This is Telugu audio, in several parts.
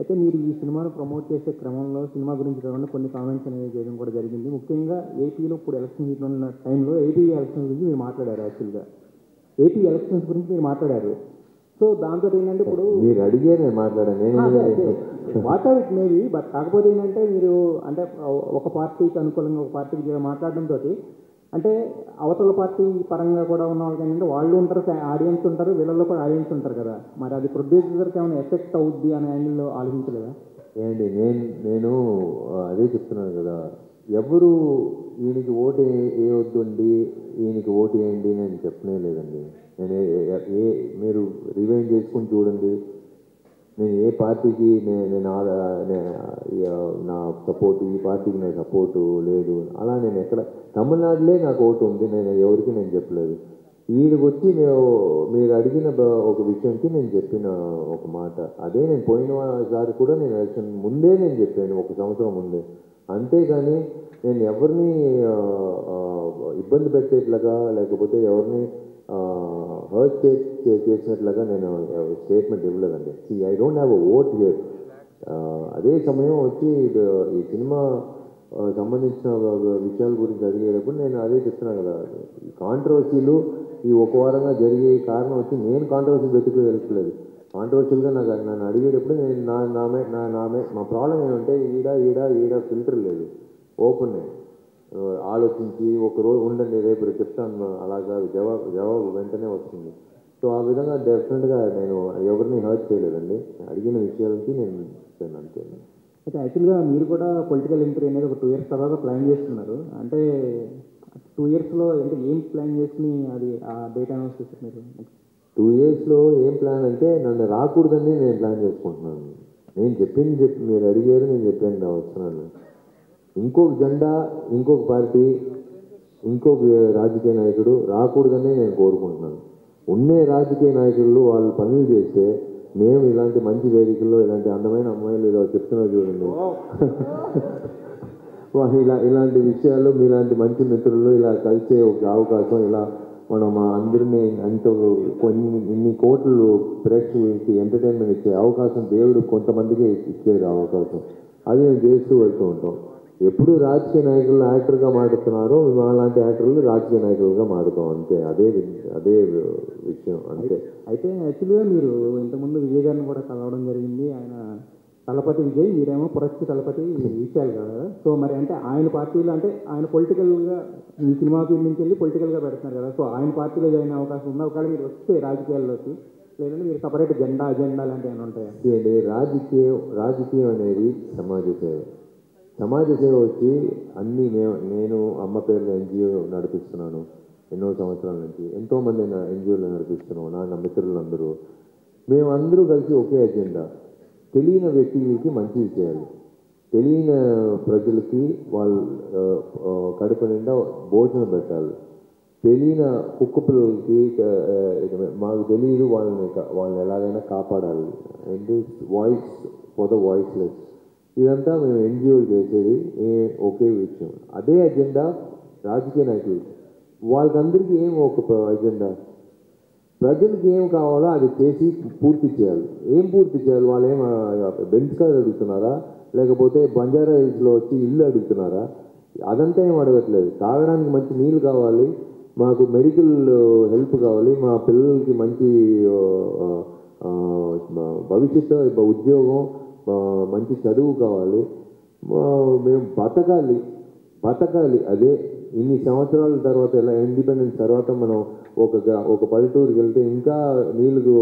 అయితే మీరు ఈ సినిమాను ప్రమోట్ చేసే క్రమంలో సినిమా గురించి కాకుండా కొన్ని కామెంట్స్ అనేవి చేయడం కూడా జరిగింది. ముఖ్యంగా ఏపీలో ఇప్పుడు ఎలక్షన్ హీట్లో ఉన్న టైంలో ఏపీ ఎలక్షన్స్ గురించి మీరు మాట్లాడారు యాక్చువల్‌గా. ఏపీ ఎలక్షన్స్ గురించి మీరు మాట్లాడారు. సో దాంతో ఏంటంటే ఇప్పుడు మీరు అడిగే నేను మాట్లాడాను. What are it maybe but కాకపోతే ఏంటంటే మీరు అంటే ఒక పార్టీకి అనుకూలంగా ఒక పార్టీకి మాట్లాడడంతో అంటే అవతల పార్టీ పరంగా కూడా ఉన్న వాళ్ళకి ఏంటంటే వాళ్ళు ఉంటారు, ఆడియన్స్ ఉంటారు, వీళ్ళల్లో కూడా ఆడియన్స్ ఉంటారు కదా. మరి అది ప్రొడ్యూసర్కి ఏమైనా ఎఫెక్ట్ అవుద్ది అనే యాంగిల్లో ఆలోచించలేదా? ఏంటి నేను అదే చెప్తున్నాను కదా, ఎవరు ఈయనకి ఓటు వేయొద్దండి, ఈయనకి ఓటు వేయండి నేను చెప్పనే లేదండి. నేను మీరు రివైండ్ చేసుకుని చూడండి, నేను ఏ పార్టీకి నా సపోర్ట్, ఈ పార్టీకి నా సపోర్టు లేదు అలా నేను ఎక్కడ, తమిళనాడులే నాకు ఓటు ఉంది, నేను ఎవరికి నేను చెప్పలేదు. వీడికి వచ్చి మీరు అడిగిన ఒక విషయంకి నేను చెప్పిన ఒక మాట అదే. నేను పోయినసారి కూడా నేను ఎలక్షన్ ముందే నేను చెప్పాను, 1 సంవత్సరం ముందే. అంతేగాని నేను ఎవరిని ఇబ్బంది పెట్టేట్లుగా లేకపోతే ఎవరిని హర్ట్ చేసినట్లుగా నేను స్టేట్మెంట్ ఇవ్వలేదండి. I don't have a vote here. అదే సమయం వచ్చి ఈ సినిమా సంబంధించిన విషయాల గురించి అడిగేటప్పుడు నేను అదే చెప్తున్నాను కదా, ఈ కాంట్రవర్సీలు ఈ ఒక వారంగా జరిగే కారణం వచ్చి నేను కాంట్రవర్సీ వెతుకులేదు. కాంట్రవర్షియల్గా నన్ను అడిగేటప్పుడు నేను మా ప్రాబ్లం ఏమంటే ఈడ ఫిల్టర్ లేదు, ఓపెన్ ఆలోచించి ఒకరోజు ఉండండి రేపు చెప్తాను అలాగా జవాబు వెంటనే వస్తుంది. సో ఆ విధంగా డెఫినెట్గా నేను ఎవరిని హర్ట్ చేయలేదండి. అడిగిన విషయాలకి నేను చెప్పాను అంతే. అయితే యాక్చువల్గా మీరు కూడా పొలిటికల్ ఎంట్రీ అనేది ఒక 2 years తర్వాత ప్లాన్ చేస్తున్నారు. అంటే 2 yearsలో అంటే ఏం ప్లాన్ చేసుకుని అది ఆ డేట్ అనౌన్స్ చేస్తారు మీరు? 2 yearsలో ఏం ప్లాన్ అంటే నన్ను రాకూడదని నేను ప్లాన్ చేసుకుంటున్నాను. నేను చెప్పింది మీరు అడిగారు, నేను చెప్పాను వస్తున్నాను. ఇంకొక జెండా, ఇంకొక పార్టీ, ఇంకొక రాజకీయ నాయకుడు రాకూడదని నేను కోరుకుంటున్నాను. ఉండే రాజకీయ నాయకులు వాళ్ళు పనులు చేస్తే మేము ఇలాంటి మంచి వేదికల్లో ఇలాంటి అందమైన అమ్మాయిలు ఇలా చెప్తున్నారు చూడండి, ఇలాంటి విషయాల్లో మీలాంటి మంచి మిత్రులు ఇలా కలిసే ఒక అవకాశం, ఇలా మనం అందరినీ ఇన్ని కోట్లు ప్రేక్షకులకి ఎంటర్టైన్మెంట్ ఇచ్చే అవకాశం దేవుడు కొంతమందికి ఇచ్చేది అవకాశం. అది మేము చేస్తూ వెళ్తూ ఉంటాం. ఎప్పుడు రాజకీయ నాయకులు యాక్టర్గా మారుతున్నారో మేము అలాంటి యాక్టర్లు రాజకీయ నాయకులుగా మారుతాం అంతే. అదే విషయం అంతే. అయితే యాక్చువల్గా మీరు ఇంతకుముందు విజయ్ గారిని కూడా కలవడం జరిగింది. ఆయన తలపతి విజయ్, మీరేమో పురస్తి తలపతి విషయాలు కదా. సో మరి అంటే ఆయన పార్టీలో అంటే ఆయన పొలిటికల్గా మీ సినిమా ఫీల్డ్ నుంచి వెళ్ళి పొలిటికల్గా పెడుతున్నారు కదా. సో ఆయన పార్టీలో జాయిన్ అవకాశం ఉందా? ఒకవేళ మీరు వస్తే రాజకీయాల్లోకి, లేదంటే మీరు సపరేట్ అజెండా లాంటివి ఏమైనా ఉంటాయా? రాజకీయం అనేది సమాజ సేవ వచ్చి అన్నీ నేను అమ్మ పేరున ఎన్జిఓ నడిపిస్తున్నాను ఎన్నో సంవత్సరాల నుంచి. ఎంతోమంది ఎన్జిఓలు నడిపిస్తున్నాం, నా మిత్రులందరూ. మేమందరూ కలిసి ఒకే అజెండా, తెలియని వ్యక్తులకి మంచిది చేయాలి, తెలియని ప్రజలకి వాళ్ళు కడుపు నిండా భోజనం పెట్టాలి, తెలియని కుక్క పిల్లలకి మాకు తెలియదు వాళ్ళని ఎలాగైనా కాపాడాలి. And voice for the voiceless, ఇదంతా మేము ఎన్జిఓలు చేసేది ఒకే విషయం. అదే అజెండా రాజకీయ నాయకులు, వాళ్ళకందరికీ ఏం ఒక అజెండా, ప్రజలకు ఏం కావాలో అది చేసి పూర్తి చేయాలి. ఏం పూర్తి చేయాలి? వాళ్ళు ఏం బెంచ్ కార్ అడుగుతున్నారా, లేకపోతే బంజారా హిల్స్లో వచ్చి ఇల్లు అడుగుతున్నారా? అదంతా ఏం అడగట్లేదు. తాగడానికి మంచి నీళ్ళు కావాలి, మాకు మెడికల్ హెల్ప్ కావాలి, మా పిల్లలకి మంచి భవిష్యత్తు ఉద్యోగం, మంచి చదువు కావాలి, మేము బతకాలి. అదే ఇన్ని సంవత్సరాల తర్వాత, ఎలా ఇండిపెండెన్స్ తర్వాత మనం ఒక పల్లెటూరుకి వెళ్తే ఇంకా నీళ్ళు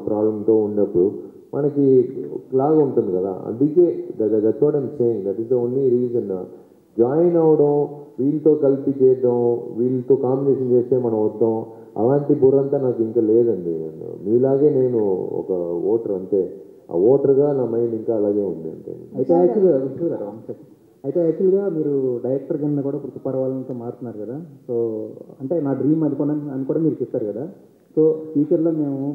ప్రాబ్లంతో ఉన్నప్పుడు మనకి లాగా ఉంటుంది కదా. అందుకే that's what I'm saying, that is the only reason. Join అవడం, వీళ్ళతో కలిపి చేద్దాం, వీళ్ళతో కాంబినేషన్ చేస్తే మనం వద్దాం, అలాంటి బుర్రంతా నాకు ఇంకా లేదండి. మీలాగే నేను ఒక ఓటర్ అంతే. ఆ ఓటర్గా నా మైండ్ ఇంకా అలాగే ఉంది అంతే. అయితే యాక్చువల్గా మీరు డైరెక్టర్ కింద కూడా ఇప్పుడు సుపర్వాలంతో మారుతున్నారు కదా. సో అంటే నా డ్రీమ్ అని కూడా మీరు చెప్పారు కదా. సో ఫ్యూచర్లో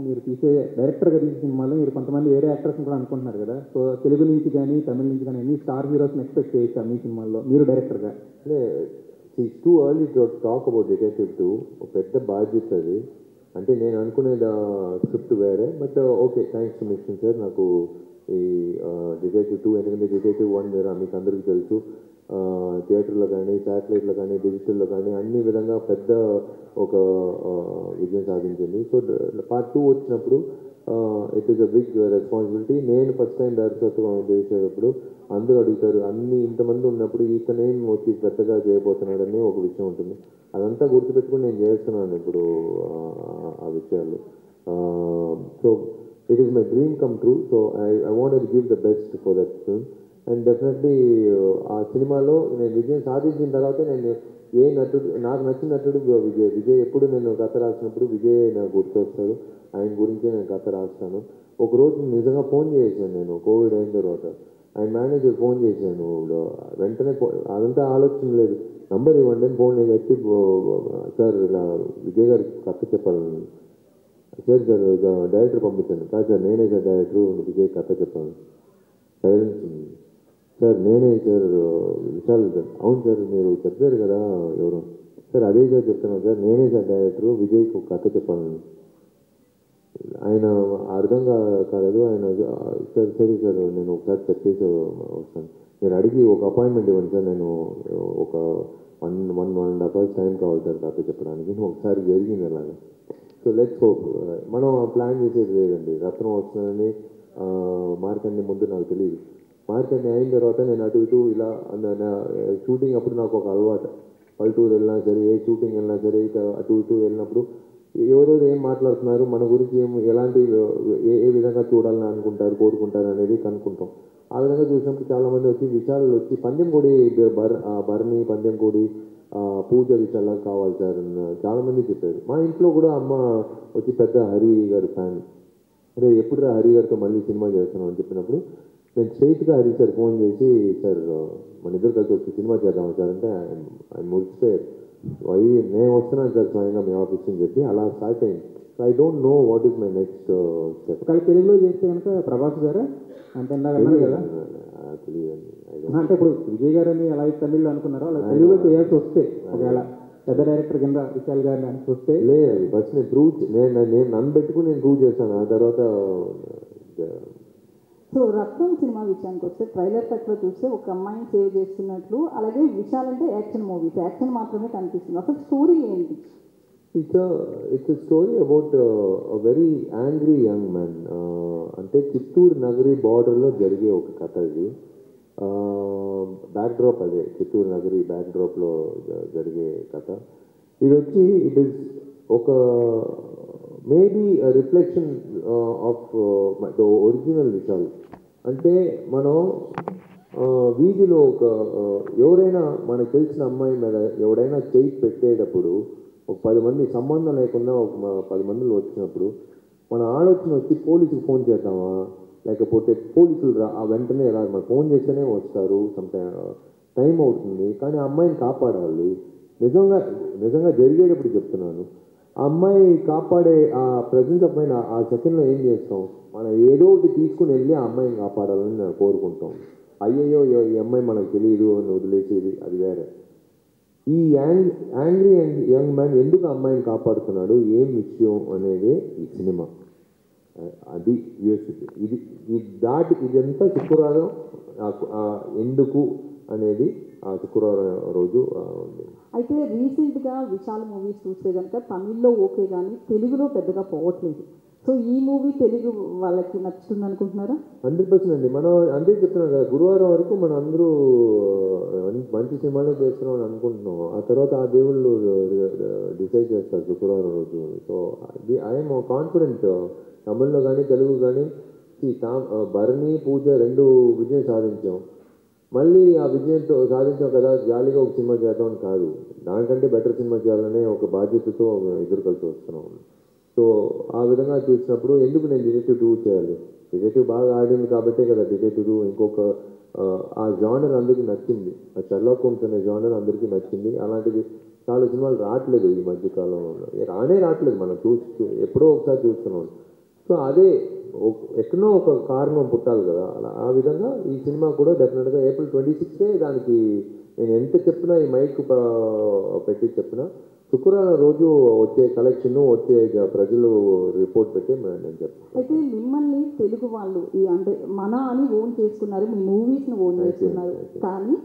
మీరు తీసే డైరెక్టర్గా తీసే సినిమాలో మీరు కొంతమంది వేరే యాక్టర్స్ని కూడా అనుకుంటున్నారు కదా. సో తెలుగు నుంచి కానీ తమిళ నుంచి కానీ ఎన్ని స్టార్ హీరోస్ని ఎక్స్పెక్ట్ చేయొచ్చా మీ సినిమాల్లో మీరు డైరెక్టర్గా? It's too early to talk about detective 2. ఒక పెద్ద బాధ్యత అది. అంటే నేను అనుకునేది స్క్రిప్ట్ వేరే, but okay, thanks to mission sir నాకు ఈ డిటెక్టివ్ 2, ఎందుకంటే డిటెక్టివ్ 1 మీరు మీకు అందరికీ తెలుసు, థియేటర్లో కానీ శాటిలైట్లో కానీ డిజిటల్లో కానీ అన్ని విధంగా పెద్ద ఒక విజయం సాధించింది. సో పార్ట్ 2 వచ్చినప్పుడు it is a big responsibility. నేను ఫస్ట్ టైం దర్శకత్వం చేసేటప్పుడు అందరూ అడుగుతారు, అన్ని ఇంతమంది ఉన్నప్పుడు ఇతనేం వచ్చి పెద్దగా చేయబోతున్నాడని ఒక విషయం ఉంటుంది. అదంతా గుర్తుపెట్టుకుని నేను చేస్తున్నాను ఇప్పుడు ఆ విషయాలు. So it is my dream come true. So I want to give the best for that film. And definitely ఆ సినిమాలో నేను విజయం సాధించిన తర్వాత నేను ఏ నటుడు నాకు నచ్చిన నటుడు విజయ్ ఎప్పుడు నేను కథ రాసినప్పుడు విజయ్ నాకు గుర్తొస్తాడు. ఆయన గురించే నేను కథ రాస్తాను. ఒకరోజు నిజంగా ఫోన్ చేశాను, నేను కోవిడ్ అయిన తర్వాత ఆయన మేనేజర్ ఫోన్ చేశాను. వెంటనే అదంతా ఆలోచన లేదు, నంబర్ ఇవ్వండి అని ఫోన్ నేను ఎత్తి, సార్ ఇలా విజయ్ గారికి కథ చెప్పాలని. సార్ డైరెక్టర్ పంపించాను. కాదు సార్ నేనే సార్ డైరెక్టర్, విజయ్ కథ చెప్పాను. సైలెన్స్ ఉంది. సార్ నేనే సార్ విశాల్ సార్. అవును సార్ మీరు చెప్పారు కదా ఎవరు సార్, అదే సార్ చెప్తున్నాను సార్, నేనే సార్ డైరెక్టర్, విజయ్కి ఒక కథ చెప్పాను. ఆయన అర్థం కాలేదు. ఆయన సార్ సరే సార్ నేను ఒకసారి చెప్పేసి వస్తాను, నేను అడిగి ఒక అపాయింట్మెంట్ ఇవ్వండి సార్, నేను ఒక 1.5 hours టైం కావాలి సార్ కథ చెప్పడానికి. ఒకసారి జరిగింది అలాగా. So let's hope. మనం ప్లాన్ చేసేది లేదండి. రత్నం వస్తుందని మార్కండి ముందు నాకు తెలియదు. మార్కండి అయిన తర్వాత నేను అటు ఇటు ఇలా షూటింగ్ అప్పుడు నాకు ఒక అలవాటు, పల్లెటూరు వెళ్ళినా సరే, ఏ షూటింగ్ వెళ్ళినా సరే, అటు ఇటు వెళ్ళినప్పుడు ఎవరో ఏం మాట్లాడుతున్నారు, మన గురించి ఎలాంటి ఏ విధంగా చూడాలని అనుకుంటారు, కోరుకుంటారు అనేది కనుక్కుంటాం. ఆ విధంగా చూసినప్పుడు చాలామంది వచ్చి విశాల్ వచ్చి పందెం కోడి భరణి పందెం కోడి పూజ విషయాల్లో కావాలి సార్ అని చాలామంది చెప్పారు. మా ఇంట్లో కూడా అమ్మ వచ్చి పెద్ద హరి గారి ఫ్యాన్. అదే ఎప్పుడు హరి గారితో మళ్ళీ సినిమా చేస్తున్నాం అని చెప్పినప్పుడు నేను స్ట్రైట్గా హరి సార్ ఫోన్ చేసి, సార్ మన ఇద్దరు కలిసి వచ్చి సినిమా చేద్దాం సార్ అంటే ఆయన మురిసిపోయారు. నేను వస్తున్నాను సార్ స్వయంగా మీ ఆఫీస్ అని చెప్పి అలా స్టార్ట్ అయింది. So I don't know what is my next step. ఒకవేళ తెలుగులో చేస్తే కనుక ప్రభాస్ గారు అంటే అన్నారు కదా, తెలియదండి. అంటే ఇప్పుడు విజయ్ గారు అని ఎలా తమిళ్లో అనుకున్నారో అలా తెలుగులో చేయాల్సి వస్తే ఒకవేళ పెద్ద డైరెక్టర్ కింద విశాల్ గారిని అని చూస్తే లేదు, ఫస్ట్ నేను నన్ను పెట్టుకుని నేను ప్రూవ్ చేస్తాను. ఆ తర్వాత సో రత్నం సినిమా విషయానికి వస్తే ట్రైలర్ కట్లో చూస్తే ఒక అమ్మాయిని సేవ్ చేస్తున్నట్లు, అలాగే విశాల్ అంటే యాక్షన్ మూవీస్, యాక్షన్ మాత్రమే కనిపిస్తుంది. అసలు స్టోరీ ఏంటి? It's story about very angry young man. అంటే చిత్తూరు నగరి బార్డర్లో జరిగే ఒక కథ ఇది. బ్యాక్డ్రాప్ అదే, చిత్తూరు నగరి బ్యాక్డ్రాప్లో జరిగే కథ ఇది వచ్చి. ఇట్ ఈస్ ఒక maybe reflection of the original Vishal. అంటే మనం వీధిలో ఒక ఎవరైనా మనకు తెలిసిన అమ్మాయి మీద ఎవడైనా చేయి పెట్టేటప్పుడు ఒక 10 మంది సంబంధం లేకుండా ఒక 10 మందిలో వచ్చినప్పుడు మన ఆలోచన వచ్చి పోలీసుకు ఫోన్ చేద్దామా, లేకపోతే పోలీసులు వెంటనే రా, మన ఫోన్ చేస్తేనే వస్తారు, టైం అవుతుంది, కానీ ఆ అమ్మాయిని కాపాడాలి. నిజంగా జరిగేటప్పుడు చెప్తున్నాను. ఆ అమ్మాయి కాపాడే ఆ ప్రజెంట్ అమ్మాయిని ఆ సెకండ్లో ఏం చేస్తాం, మనం ఏదో ఒకటి తీసుకుని వెళ్ళి ఆ అమ్మాయిని కాపాడాలని నేను కోరుకుంటాం. అయ్యయ్యో ఈ అమ్మాయి మనకు తెలియదు అని వదిలేసేది అది వేరే. ఈ యాంగ్రీ యంగ్ మ్యాన్ ఎందుకు అమ్మాయిని కాపాడుతున్నాడు, ఏం విషయం అనేది ఈ సినిమా. అది ఇది దాటి ఇదంతా శుక్రవారం ఎందుకు అనేది ఆ శుక్రవారం రోజు ఉంది. అయితే రీసెంట్గా విశాల్ మూవీస్ చూస్తే కనుక తమిళ్లో ఓకే కానీ తెలుగులో పెద్దగా పోవట్లేదు. సో ఈ మూవీ తెలుగు వాళ్ళకి నచ్చుతుంది అనుకుంటున్నారా? 100% అండి. మనం అంతే చెప్తున్నాం కదా, గురువారం వరకు మనం అందరూ మంచి సినిమాలే చేస్తున్నాం అని అనుకుంటున్నాం. ఆ తర్వాత ఆ దేవుళ్ళు డిసైడ్ చేస్తారు శుక్రవారం రోజు. So I'm confident. తమిళ్లో కానీ తెలుగు కానీ భరణి పూజ 2 విజయం సాధించాం. మళ్ళీ ఆ విజయంతో సాధించాం కదా, జాలీగా ఒక సినిమా చేద్దామని కాదు, దానికంటే బెటర్ సినిమా చేయాలనే ఒక బాధ్యతతో ఎదురు కలిసి వస్తున్నాం. సో ఆ విధంగా చూసినప్పుడు ఎందుకు నేను డిటెక్టివ్ 2 చేయాలి, డిటెక్టివ్ బాగా ఆడింది కాబట్టే కదా డిటెక్టివ్ 2. ఇంకొక ఆ జానర్ అందరికీ నచ్చింది, ఆ షెర్లాక్ హోమ్స్ అనే జానర్ అందరికీ నచ్చింది. అలాంటిది చాలా సినిమాలు రావట్లేదు ఈ మధ్యకాలంలో, రావట్లేదు, మనం ఎప్పుడో ఒకసారి చూస్తున్నాం. సో అదే ఎక్కడో ఒక కారణం పుట్టాలి కదా, అలా ఆ విధంగా ఈ సినిమా కూడా డెఫినెట్గా April 26 దానికి నేను ఎంత చెప్పినా ఈ మైక్ పెట్టి చెప్పినా శుక్రవారం రోజు వచ్చే కలెక్షన్ వచ్చే ప్రజలు రిపోర్ట్ పెట్టి నేను చెప్తాను. అయితే మిమ్మల్ని తెలుగు వాళ్ళు ఈ అంటే మన అని ఓన్ చేసుకున్నారు, మీ మూవీస్ని ఓన్ చేసుకున్నారు, కానీ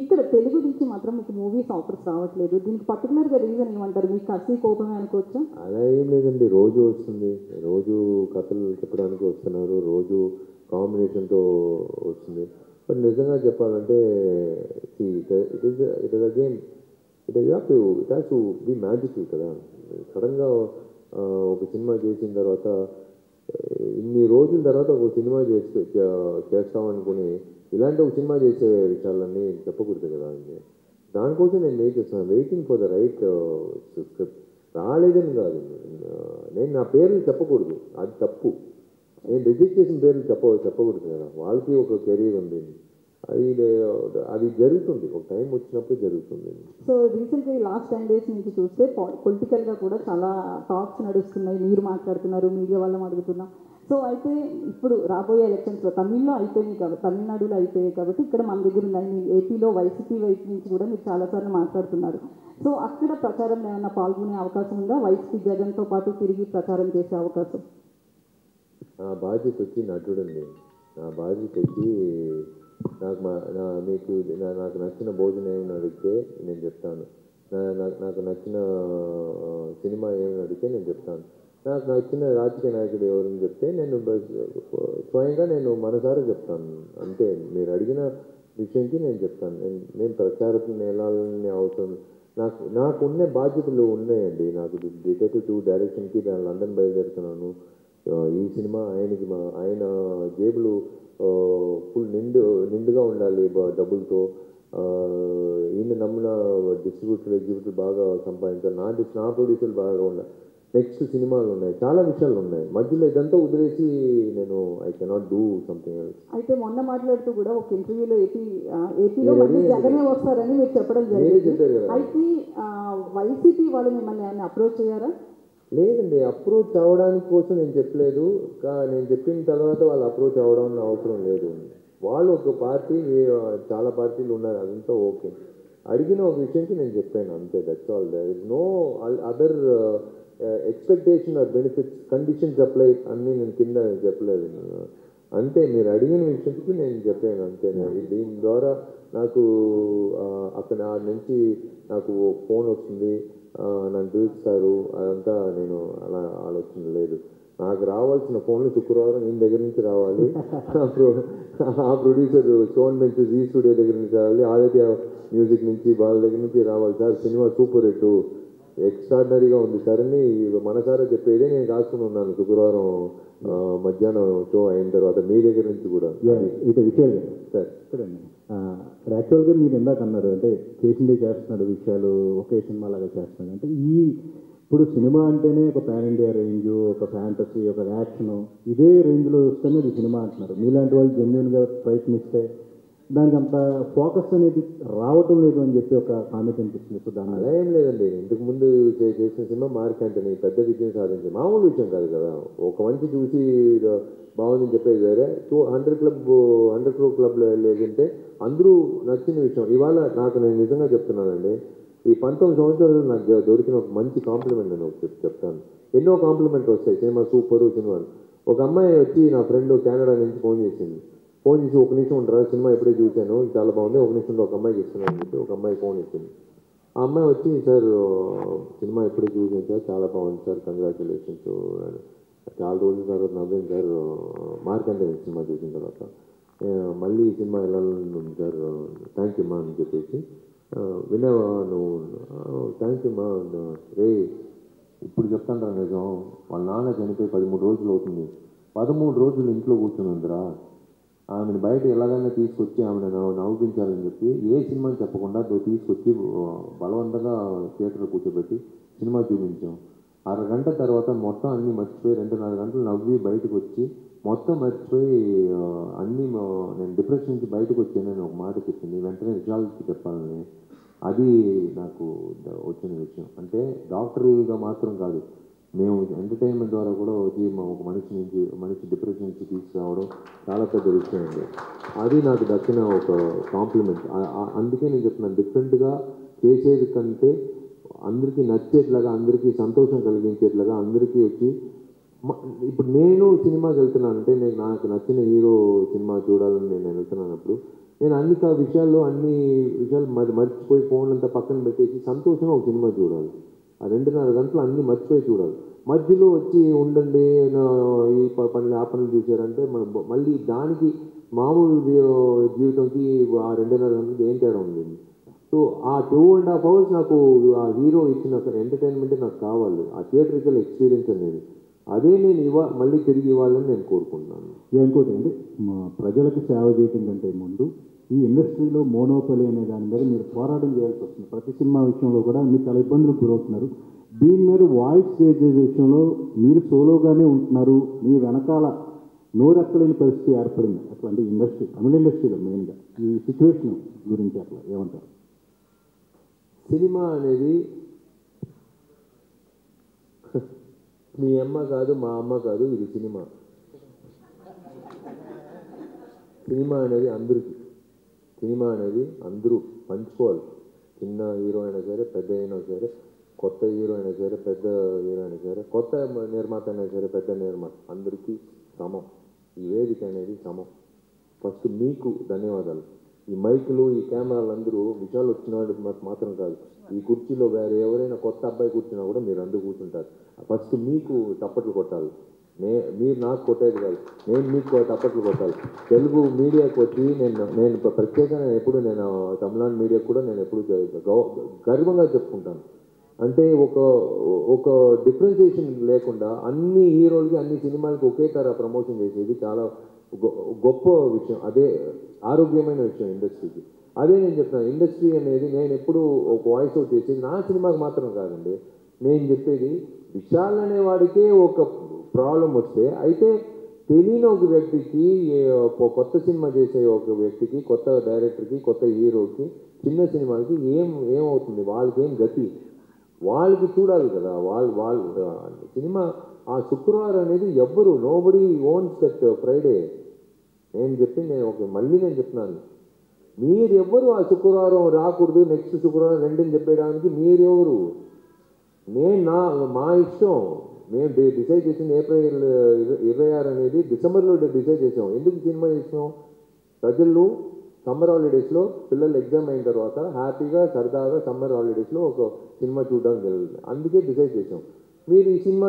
ఇక్కడ తెలుగు నుంచి మాత్రం మీకు మూవీస్ ఆఫర్స్ రావట్లేదు. దీనికి పర్టికులర్గా రీజన్ ఏమంటారు? మీకు కసి కోపమే అనుకోవచ్చా? అలా ఏం లేదండి, రోజు వస్తుంది, రోజు కథలు చెప్పడానికి వస్తున్నారు, రోజు కాంబినేషన్తో వస్తుంది. బట్ నిజంగా చెప్పాలంటే it is again it has to be magical కదా. సడన్గా ఒక సినిమా చేసిన తర్వాత ఇన్ని రోజుల తర్వాత ఒక సినిమా చేస్తామనుకుని ఇలాంటి ఒక సినిమా చేసే విషయాలన్నీ చెప్పకూడదు కదా అండి. దానికోసం నేను వెయిట్ చేస్తున్నాను, waiting for the right script. రాలేదని కాదు, నేను నా పేర్లు చెప్పకూడదు, అది తప్పు. నేను రిజెక్ట్ చేసిన పేర్లు చెప్పకూడదు కదా. వాళ్ళకి ఒక కెరీర్ ఉంది, అది జరుగుతుంది, ఒక టైం వచ్చినప్పుడు జరుగుతుంది. సో రీసెంట్గా ఈ లాస్ట్ 10 days నుంచి చూస్తే పొలిటికల్గా కూడా చాలా టాక్స్ నడుస్తున్నాయి, మీరు మాట్లాడుతున్నారు, మీడియా వాళ్ళని అడుగుతున్నాం. సో అయితే ఇప్పుడు రాబోయే ఎలక్షన్స్లో తమిళ్లో అయిపోయినాయి కాబట్టి, తమిళనాడులో అయిపోయాయి కాబట్టి ఇక్కడ మన దగ్గర ఉన్నాయి. మీ ఏపీలో వైసీపీ వైపు నుంచి కూడా మీరు చాలాసార్లు మాట్లాడుతున్నారు. సో అక్కడ ప్రచారం ఏమైనా పాల్గొనే అవకాశం ఉందా? వైసీపీ జగన్తో పాటు తిరిగి ప్రచారం చేసే అవకాశం? నా బాధ్యత వచ్చి నటుడండి, నా బాధ్యత వచ్చి నాకు నచ్చిన భోజనం ఏమని అడిగితే నేను చెప్తాను, నాకు నచ్చిన సినిమా ఏమని అడిగితే నేను చెప్తాను, నాకు నచ్చిన రాజకీయ నాయకుడు ఎవరని చెప్తే నేను స్వయంగా నేను మనసారా చెప్తాను. అంతే, మీరు అడిగిన విషయంకి నేను చెప్తాను. నేను ప్రచారం వెళ్ళాలని అవసరం, నాకున్న బాధ్యతలు ఉన్నాయండి. నాకు డిటెక్టివ్ 2 డైరెక్షన్కి దాని లండన్ బయలుదేరుతున్నాను. ఈ సినిమా ఆయన జేబులు ఫుల్ నిండుగా ఉండాలి డబ్బులతో. ఈయన నమ్మిన ఎగ్జిబ్యూటర్ బాగా సంపాదించాలి, నా ప్రొడ్యూసర్లు బాగా ఉండాలి. నెక్స్ట్ సినిమాలు ఉన్నాయి, చాలా విషయాలు ఉన్నాయి. మధ్యలో ఇదంతా వదిలేసి నేను I cannot do something else. అయితే మొన్న మాట్లాడుతూ కూడా ఒక ఇంటర్వ్యూలో ఏపీలో మళ్ళీ జగనే వస్తారని మీరు చెప్పడం జరిగింది. అయితే వైసీపీ వాళ్ళు మిమ్మల్ని ఏమైనా అప్రోచ్ అయ్యారా? లేదండి, అప్రోచ్ అవ్వడానికి కోసం నేను చెప్పలేదు. నేను చెప్పిన తర్వాత వాళ్ళు అప్రోచ్ అవ్వడం అవసరం లేదు. వాళ్ళు ఒక పార్టీ, చాలా పార్టీలు ఉన్నారు, అదంతా ఓకే. అడిగిన ఒక విషయంకి నేను చెప్పాను అంతే, that's all. There is no other expectation or benefits, conditions apply అన్నీ నేను కింద చెప్పలేదు. అంతే, మీరు అడిగిన విషయంకి నేను చెప్పాను అంతే. దీని ద్వారా నాకు అక్కడ నుంచి నాకు ఫోన్ వస్తుంది, నన్ను పిలుస్తారు, అదంతా నేను అలా ఆలోచన లేదు. నాకు రావాల్సిన ఫోన్లు శుక్రవారం ఈయన దగ్గర నుంచి రావాలి, ఆ ప్రొడ్యూసర్ స్టోన్ బెంచెస్ ఈ స్టూడియో దగ్గర నుంచి రావాలి, ఆదిత్య మ్యూజిక్ నుంచి వాళ్ళ దగ్గర నుంచి రావాలి. సార్ సినిమా సూపర్ హిట్, ఎక్స్ట్రాడినరీగా ఉంది సార్ అని మనసారా చెప్పేదే నేను రాసుకుని ఉన్నాను. శుక్రవారం మధ్యాహ్నం షో అయిన తర్వాత మీ దగ్గర నుంచి కూడా ఇటు విషయాలు సార్ చూడండి. యాక్చువల్గా మీరు ఇందాక అన్నారు అంటే చేసిందే చేస్తున్నాడు విషయాలు, ఒకే సినిమా లాగా చేస్తున్నాడు అంటే ఇప్పుడు సినిమా అంటేనే ఒక పాన్ ఇండియా రేంజ్, ఒక ఫ్యాంటసీ, ఒక యాక్షన్, ఇదే రేంజ్లో వస్తేనే ఇది సినిమా అంటున్నారు. మీలాంటి వాళ్ళు జెన్యున్గా ప్రయత్నిస్తే దానికి అంత ఫోకస్ అనేది రావటం లేదు అని చెప్పి ఒక కామెంట్ అనిపిస్తుంది. సో దాని అలా ఏం లేదండి, ఇంతకుముందు చేసిన సినిమా మార్క్ యాంటనీ పెద్ద విజయం సాధించింది, మామూలు విషయం కాదు కదా. ఒక మంచి చూసి బాగుందని చెప్పేది వేరే, 100 crore క్లబ్లో వెళ్ళేదంటే అందరూ నచ్చిన విషయం. ఇవాళ నేను నిజంగా చెప్తున్నానండి, ఈ 19 సంవత్సరాలు నాకు దొరికిన ఒక మంచి కాంప్లిమెంట్ నేను చెప్తాను. ఎన్నో కాంప్లిమెంట్ వస్తాయి, సినిమా సూపరు సినిమాలు. ఒక అమ్మాయి వచ్చి నా ఫ్రెండ్ కెనడా నుంచి ఫోన్ చేసి ఒక నిమిషం ఉంటారా, సినిమా ఎప్పుడే చూశాను చాలా బాగుంది, ఒక నిమిషంలో ఒక అమ్మాయికి ఇస్తున్నాను అని చెప్పి ఒక అమ్మాయి ఫోన్ ఇచ్చింది. ఆ అమ్మాయి వచ్చి సార్ సినిమా ఎప్పుడే చూసాను సార్, చాలా బాగుంది సార్, కంగ్రాచులేషన్స్, చాలా రోజుల తర్వాత నవ్వాను సార్ మార్క్ యాంటనీ సినిమా చూసిన తర్వాత, మళ్ళీ ఈ సినిమా వెళ్ళాలని ఉంది సార్, థ్యాంక్ యూ మా అని చెప్పేసి. విన్నావా నువ్వు? థ్యాంక్ యూ మా. రే ఇప్పుడు చెప్తాను రా నిజం, వాళ్ళ నాన్న చనిపోయి 13 రోజులు అవుతుంది, 13 రోజులు ఇంట్లో కూర్చొని ఉందిరా. ఆమెను బయట ఎలాగైనా తీసుకొచ్చి ఆమెను నవ్వించాలని చెప్పి ఏ సినిమాని చెప్పకుండా తీసుకొచ్చి బలవంతంగా థియేటర్లో కూర్చోబెట్టి సినిమా చూపించాం. 6 గంటల తర్వాత మొత్తం అన్నీ మర్చిపోయి 2.5 గంటలు నవ్వి బయటకు వచ్చి మొత్తం మర్చిపోయి అన్నీ నేను డిప్రెషన్ నుంచి బయటకు వచ్చానని ఒక మాట చెప్పింది. వెంటనే రిజల్ట్ చెప్పాలని, అది నాకు వచ్చిన విషయం. అంటే డాక్టర్గా మాత్రం కాదు, మేము ఎంటర్టైన్మెంట్ ద్వారా కూడా వచ్చి ఒక మనిషి డిప్రెషన్ నుంచి తీసుకురావడం చాలా పెద్ద విషయం అండి. అది నాకు దక్కిన ఒక కాంప్లిమెంట్. అందుకే నేను చెప్తున్నాను, డిఫరెంట్గా చేసేది కంటే అందరికీ నచ్చేట్లాగా, అందరికీ సంతోషం కలిగించేట్లాగా, అందరికీ వచ్చి ఇప్పుడు నేను సినిమాకి వెళ్తున్నానంటే నాకు నచ్చిన హీరో సినిమా చూడాలని నేను వెళ్తున్నానప్పుడు నేను అన్ని విషయాలు మర్చిపోయి ఫోన్ అంతా పక్కన పెట్టేసి సంతోషంగా ఒక సినిమా చూడాలి. ఆ 2.5 గంటలు అన్నీ మర్చిపోయి చూడాలి. మధ్యలో వచ్చి ఉండండి ఈ పనులు ఆ పనులు చూసారంటే మనం మళ్ళీ దానికి మామూలు జీవితంకి ఆ 2.5 గంటలకి ఏం తేడా ఉంది. సో ఆ 2.5 hours నాకు ఆ హీరో ఇచ్చిన ఎంటర్టైన్మెంటే నాకు కావాలి, ఆ థియేట్రికల్ ఎక్స్పీరియన్స్ అనేది. అదే నేను మళ్ళీ తిరిగి ఇవ్వాలని నేను కోరుకుంటున్నాను. ఇంకోటి అంటే ప్రజలకు సేవ చేయడం కంటే ముందు ఈ ఇండస్ట్రీలో మోనోపలి అనే దాని మీద మీరు పోరాటం చేయాల్సి వస్తుంది. ప్రతి సినిమా విషయంలో కూడా మీరు చాలా ఇబ్బందులకు గురవుతున్నారు. దీని మీద వాయిస్ చేసే విషయంలో మీరు సోలోగానే ఉంటున్నారు. మీ వెనకాల నోరెక్కలేని పరిస్థితి ఏర్పడింది అట్లా, అంటే ఇండస్ట్రీ, తమిళ ఇండస్ట్రీలో మెయిన్గా ఈ సిచ్యువేషన్ గురించి అట్లా ఏమంటారు? సినిమా అనేది మీ అమ్మ కాదు, మా అమ్మ కాదు, ఇది సినిమా. సినిమా అనేది అందరికీ, సినిమా అనేది అందరూ పంచుకోవాలి. చిన్న హీరో అయినా సరే, పెద్ద అయినా సరే, కొత్త హీరో అయినా సరే, పెద్ద హీరో అయినా సరే, కొత్త నిర్మాత అయినా సరే, పెద్ద నిర్మాత, అందరికీ సమం. ఈ వేదిక అనేది సమం. ఫస్ట్ మీకు ధన్యవాదాలు. ఈ మైకులు, ఈ కెమెరాలు అందరూ విషయాలు వచ్చిన మాత్రం కాదు. ఈ కుర్చీలో వేరే ఎవరైనా కొత్త అబ్బాయి కూర్చున్నా కూడా మీరు అందరూ కూర్చుంటారు. ఫస్ట్ మీకు తప్పట్లు కొట్టాలి. మీరు నాకు కొట్టేది కాదు, నేను మీకు తప్పట్లు కొట్టాలి. తెలుగు మీడియాకి వచ్చి నేను ప్రత్యేకంగా నేను తమిళనాడు మీడియాకు కూడా నేను ఎప్పుడు గర్వంగా చెప్పుకుంటాను. అంటే ఒక డిఫరెన్సియేషన్ లేకుండా అన్ని హీరోలకి, అన్ని సినిమాలకి ఒకే తర ప్రమోషన్ చేసేది చాలా గొప్ప విషయం. అదే ఆరోగ్యమైన విషయం ఇండస్ట్రీకి. అదే నేను చెప్తాను, ఇండస్ట్రీ అనేది నేను ఎప్పుడు ఒక వాయిస్ అవుట్ చేసేది నా సినిమాకి మాత్రం కాదండి. నేను చెప్పేది విశాల్ అనేవాడికే ఒక ప్రాబ్లం వస్తే, అయితే తెలియని ఒక వ్యక్తికి, కొత్త సినిమా చేసే ఒక వ్యక్తికి, కొత్త డైరెక్టర్కి, కొత్త హీరోకి, చిన్న సినిమాలకి ఏమవుతుంది, వాళ్ళకి ఏం గతి, వాళ్ళకి చూడాలి కదా. వాళ్ళు సినిమా ఆ శుక్రవారం అనేది ఎవ్వరు, నోబడీ ఓన్స్ దట్ ఫ్రైడే. మళ్ళీ నేను చెప్తున్నాను, మీరు ఎవ్వరు ఆ శుక్రవారం రాకూడదు, నెక్స్ట్ శుక్రవారం రెండుని చెప్పేయడానికి మీరెవరు? మా ఇష్టం. మేము డిసైడ్ చేసింది ఏప్రిల్ 26 అనేది డిసెంబర్లో డిసైడ్ చేసాం. ఎందుకు సినిమా చేసాం? ప్రజలు సమ్మర్ హాలిడేస్లో పిల్లలు ఎగ్జామ్ అయిన తర్వాత హ్యాపీగా సరదాగా సమ్మర్ హాలిడేస్లో ఒక సినిమా చూడడానికి వెళ్ళాలి. అందుకే డిసైడ్ చేసాం. మీరు ఈ సినిమా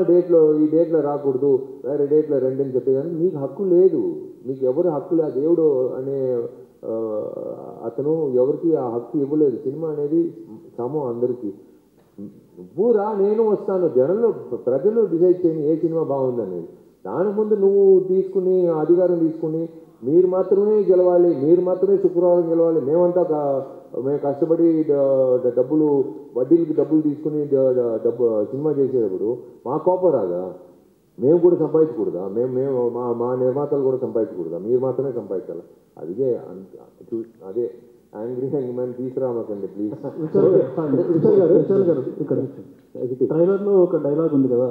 ఈ డేట్లో రాకూడదు, వేరే డేట్లో రెండని చెప్పేదానికి మీకు హక్కు లేదు. మీకు ఎవరు హక్కు లేదు. దేవుడు అనే అతను ఎవరికి ఆ హక్కు ఇవ్వలేదు. సినిమా అనేది సమం అందరికీ. నువ్వు రా, నేను వస్తాను, ప్రజలు డిసైడ్ చేయని ఏ సినిమా బాగుందనేది. దాని ముందు నువ్వు తీసుకుని అధికారం తీసుకుని మీరు మాత్రమే గెలవాలి, మీరు మాత్రమే శుక్రవారం గెలవాలి, మేము కష్టపడి వడ్డీలకి డబ్బులు తీసుకుని సినిమా చేసేటప్పుడు మా కోపం రాదా? మేము కూడా సంపాదించకూడదా? మా నిర్మాతలు కూడా సంపాదించకూడదా? మీరు మాత్రమే సంపాదించాలి. అదే angry man తీసుకురామకండి please. Vishal garu ఇక్కడ ట్రైలర్లో ఒక డైలాగ్ ఉంది కదా,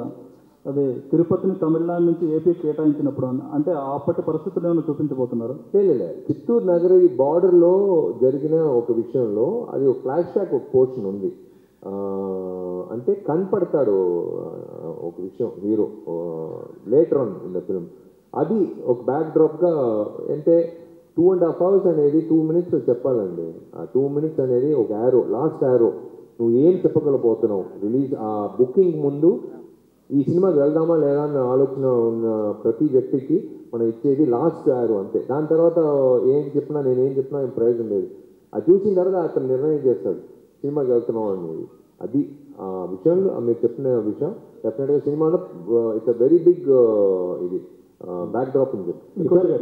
అదే తిరుపతిని తమిళనాడు నుంచి ఏపీ కేటాయించినప్పుడు అంటే అప్పటి పరిస్థితులు ఏమైనా చూపించబోతున్నారు? లేదు, చిత్తూరు నగర ఈ బార్డర్లో జరిగిన ఒక విషయంలో అది ఒక ఫ్లాష్ బ్యాక్, ఒక పోర్షన్ ఉంది. అంటే కనపడతాడు ఒక విషయం hero later on in the film. అది ఒక బ్యాక్ డ్రాప్గా, అంటే 2.5 hours అనేది 2 minutes చెప్పాలండి. ఆ 2 minutes అనేది ఒక లాస్ట్ యారో. నువ్వు ఏం చెప్పగలపోతున్నావు రిలీజ్ ఆ బుకింగ్ ముందు, ఈ సినిమాకి వెళ్దామా లేదా అన్న ఆలోచన ఉన్న ప్రతి వ్యక్తికి మనం ఇచ్చేది లాస్ట్ యారో అంతే. దాని తర్వాత ఏం చెప్పినా ఏం ప్రయోజనం లేదు. అది చూసిన తర్వాత అతను నిర్ణయం చేస్తాడు సినిమాకి వెళ్తున్నాం అనేది. అది ఆ విషయంలో మీరు చెప్పిన విషయం డెఫినెట్గా సినిమాలో ఇట్స్ అ వెరీ బిగ్ ఇది బ్యాక్ డ్రాప్ ఉంది.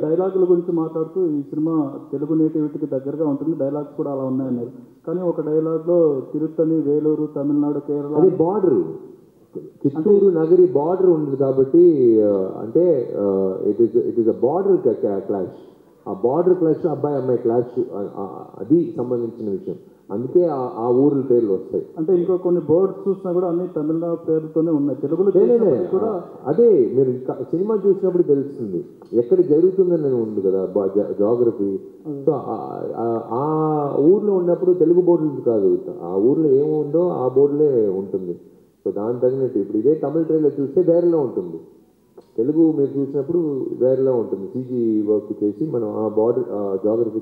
డైలాగుల గురించి మాట్లాడుతూ ఈ సినిమా తెలుగు నేటివిటీకి దగ్గరగా ఉంటుంది, డైలాగ్స్ కూడా అలా ఉన్నాయన్నారు. కానీ ఒక డైలాగ్లో తిరుపతి, వేలూరు, తమిళనాడు, కేరళ, అది బార్డర్, చిత్తూరు నగరి బార్డర్ ఉంది కాబట్టి, అంటే it is a border clash. ఆ బార్డర్ క్లాష్ అబ్బాయి అమ్మాయి క్లాష్ అది సంబంధించిన విషయం. అందుకే ఆ ఊర్ల పేర్లు వస్తాయి. అంటే ఇంకో కొన్ని బోర్డ్స్ చూసినా కూడా అన్ని తమిళ పేరుతోనే ఉన్నాయి, తెలుగులో కూడా అదే మీరు సినిమా చూసినప్పుడు తెలుస్తుంది ఎక్కడ జరుగుతుందని నేను ఉంది కదా జాగ్రఫీ. సో ఆ ఊర్లో ఉన్నప్పుడు తెలుగు బోర్డులు కాదు, ఆ ఊర్లో ఏముందో ఆ బోర్డులే ఉంటుంది. సో దాని తగినట్టు ఇప్పుడు ఇదే తమిళ ట్రైలర్ చూస్తే వేరేలో ఉంటుంది, తెలుగు మీరు చూసినప్పుడు వేరేలా ఉంటుంది. సీజీ వర్క్ చేసి మనం ఆ బార్డర్ జాగ్రఫీ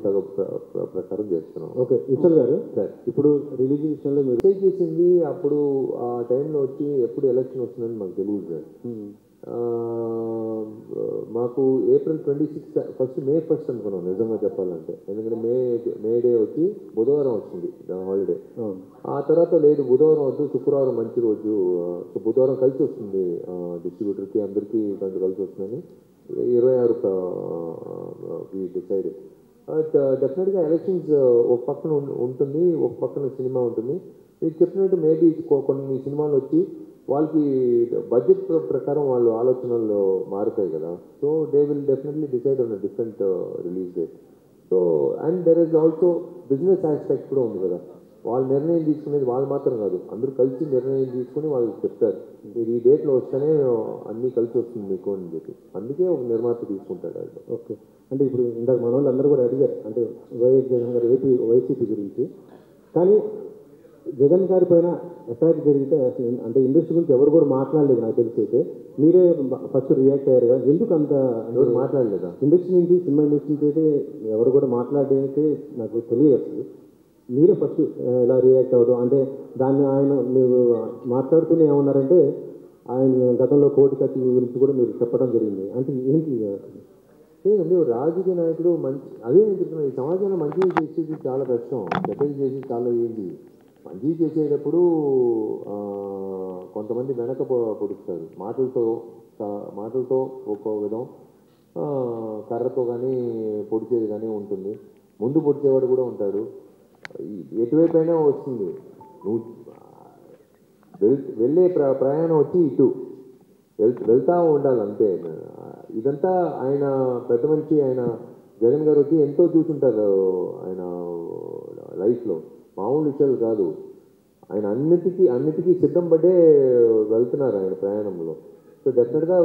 ప్రకారం చేస్తున్నాం. ఓకే విశాల్ గారు, సార్ ఇప్పుడు రిలీజ్ విషయంలో మీరు డిసైడ్ చేసింది అప్పుడు ఆ టైంలో వచ్చి ఎప్పుడు ఎలక్షన్ వస్తుందని మాకు తెలియదు సార్. మాకు ఏప్రిల్ 26 ఫస్ట్ మే 1 అనుకున్నాం నిజంగా చెప్పాలంటే, ఎందుకంటే మే డే వచ్చి బుధవారం వచ్చింది హాలిడే. ఆ తర్వాత లేదు బుధవారం వద్దు శుక్రవారం మంచి రోజు, సో బుధవారం కలిసి వస్తుంది డిస్ట్రిబ్యూటర్కి అందరికీ దాంట్లో కలిసి వస్తుందని 26 డిసైడ్. బట్ డెఫినెట్గా ఎలక్షన్స్ ఒక పక్కన ఉంటుంది, ఒక పక్కన సినిమా ఉంటుంది. మీకు చెప్పినట్టు మేబీ కొన్ని సినిమాలు వచ్చి వాళ్ళకి బడ్జెట్ ప్రకారం వాళ్ళు ఆలోచనలు మారుతాయి కదా. So they will definitely decide on a different release date. So and there is also business aspect కూడా ఉంది కదా. వాళ్ళు నిర్ణయం తీసుకునేది వాళ్ళు మాత్రం కాదు, అందరూ కలిసి నిర్ణయం తీసుకుని వాళ్ళు చెప్తారు మీరు ఈ డేట్లో వస్తేనే అన్నీ కలిసి వస్తుంది మీకు అని చెప్పి. అందుకే ఒక నిర్మాత తీసుకుంటాడు అది. ఓకే, అంటే ఇప్పుడు ఇందాక మన వాళ్ళు అందరూ కూడా అడిగారు అంటే వైఎస్ జగన్ గారు వైసీపీ గురించి. కానీ జగన్ గారి పైన అటాక్ జరిగితే అంటే ఇండస్ట్రీ గురించి ఎవరు కూడా మాట్లాడలేదు నాకు తెలిసి. అయితే మీరే ఫస్ట్ రియాక్ట్ అయ్యారు కదా, ఎందుకు అంత ఎవరు మాట్లాడలేదా? ఇండస్ట్రీ నుంచి సినిమా ఇండస్ట్రీ నుంచి అయితే ఎవరు కూడా మాట్లాడేదైతే నాకు తెలియదు. మీరే ఫస్ట్ ఎలా రియాక్ట్ అవ్వడం అంటే దాన్ని ఆయన మీరు మాట్లాడుతూనే ఏమన్నారంటే ఆయన గతంలో కోటి కత్తి గురించి కూడా మీరు చెప్పడం జరిగింది. అంటే ఏంటి లేదండి, రాజకీయ నాయకుడు మంచి అదే చెప్తున్నా, ఈ సమాజంలో మంచిగా చేసేది చాలా కష్టం, చెడ్డది చేసేది చాలా ఏంటి. మంచి చేసేటప్పుడు కొంతమంది వెనక పొడుస్తారు మాటలతో ఒక విధం, కర్రతో కానీ పొడిచేది కానీ ఉంటుంది, ముందు పొడిచేవాడు కూడా ఉంటాడు. ఎటువైపు అయినా వస్తుంది, నువ్వు వెళ్ళే ప్రయాణం వచ్చి ఇటు వెళ్తా ఉండాలి అంతే. ఇదంతా ఆయన పెద్ద మనిషి, ఆయన జగన్ గారు వచ్చి ఎంతో చూసుంటారు ఆయన లైఫ్లో, మామూలు విషయాలు కాదు. ఆయన అన్నిటికీ సిద్ధం పడ్డే వెళ్తున్నారు ఆయన ప్రయాణంలో. సో డెఫినెట్గా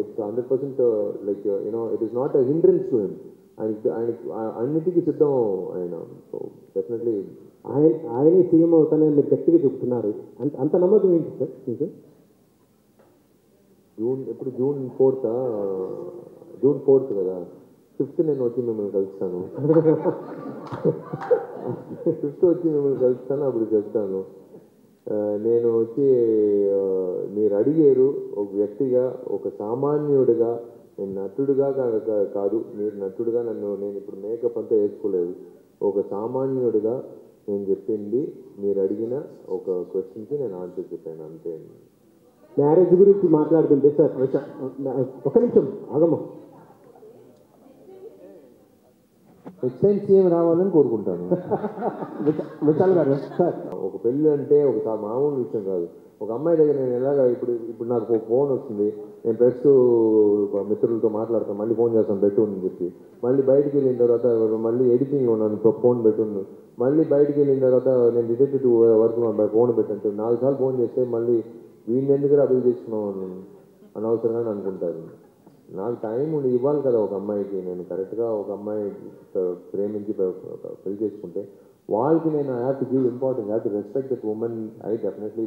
it's 100% like you know it is not a hindrance to him. ఆయనకి అన్నిటికీ సిద్ధం ఆయన. సో డెఫినెట్లీ ఆయనే సీఎం అవుతానని మీరు గట్టిగా చెప్తున్నారు, అంత నమ్మకం ఏంటి సార్ మీకు? జూన్ 4th కదా, 5th నేను వచ్చి మిమ్మల్ని కలుస్తాను. 5th వచ్చి మిమ్మల్ని కలుస్తాను, అప్పుడు చెప్తాను. నేను వచ్చి మీరు అడిగారు ఒక వ్యక్తిగా, ఒక సామాన్యుడిగా, నేను నటుడుగా కాదు, మీరు నటుడుగా నేను ఇప్పుడు మేకప్ అంతా వేసుకోలేదు, ఒక సామాన్యుడిగా నేను చెప్పింది మీరు అడిగిన ఒక క్వశ్చన్కి నేను ఆన్సర్ చెప్పాను అంతే. మ్యారేజ్ గురించి మాట్లాడుతుంటే సార్ ఒక నిమిషం ఆగమ్మా, నెక్స్ట్ టైం సీఎం రావాలని కోరుకుంటాను. విశాల్ గారు, సార్ ఒక పెళ్ళి అంటే ఒక మామూలు విషయం కాదు. ఒక అమ్మాయి దగ్గర నేను ఎలాగా ఇప్పుడు నాకు ఒక ఫోన్ వస్తుంది, నేను ప్రెస్ మిత్రులతో మాట్లాడతాను, మళ్ళీ ఫోన్ చేస్తాను పెట్టు అని చెప్పి, మళ్ళీ బయటికి వెళ్ళిన తర్వాత మళ్ళీ ఎడిటింగ్లో ఉన్నాను ఫోన్ పెట్టున్నాను, మళ్ళీ బయటికి వెళ్ళిన తర్వాత నేను డిటెక్టివ్ వర్క్ ఫోన్ పెట్టంటే 4 సార్లు ఫోన్ చేస్తే మళ్ళీ వీడిని ఎందుకు అభివృద్ధి చేసుకున్నాను అనవసరంగా అనుకుంటారు. నాకు టైం ఉండి ఇవ్వాలి కదా ఒక అమ్మాయికి. నేను కరెక్ట్గా ఒక అమ్మాయి ప్రేమించి పెళ్లి చేసుకుంటే వాళ్ళకి నేను I have to give importance, I have to respect that women. I definitely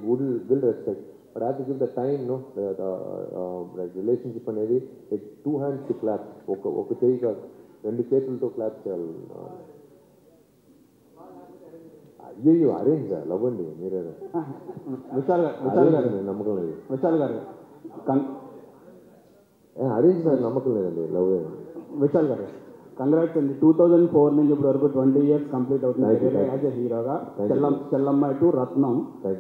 will respect, but I have to give the time. No like relationship అనేది 2 hands టు క్లాప్, ఒక చేయి కాదు 2 చేతులతో క్లాప్ చేయాలి. అయ్యో అరేంజ్ లవ్ అండి మీరే. విశాల్ గారు నమ్మకం లేదు. విశాల్ గారు అరేంజ్ నాకు నమ్మకం లేదండి, లవ్. విశాల్ గారు కంగ్రాట్స్ అండి. 2004 నుంచి ఇప్పటి వరకు 20 years కంప్లీట్ అవుతుంది యాజ్ ఎ హీరోగా. చెల్లమ్మాయి టు రత్నం.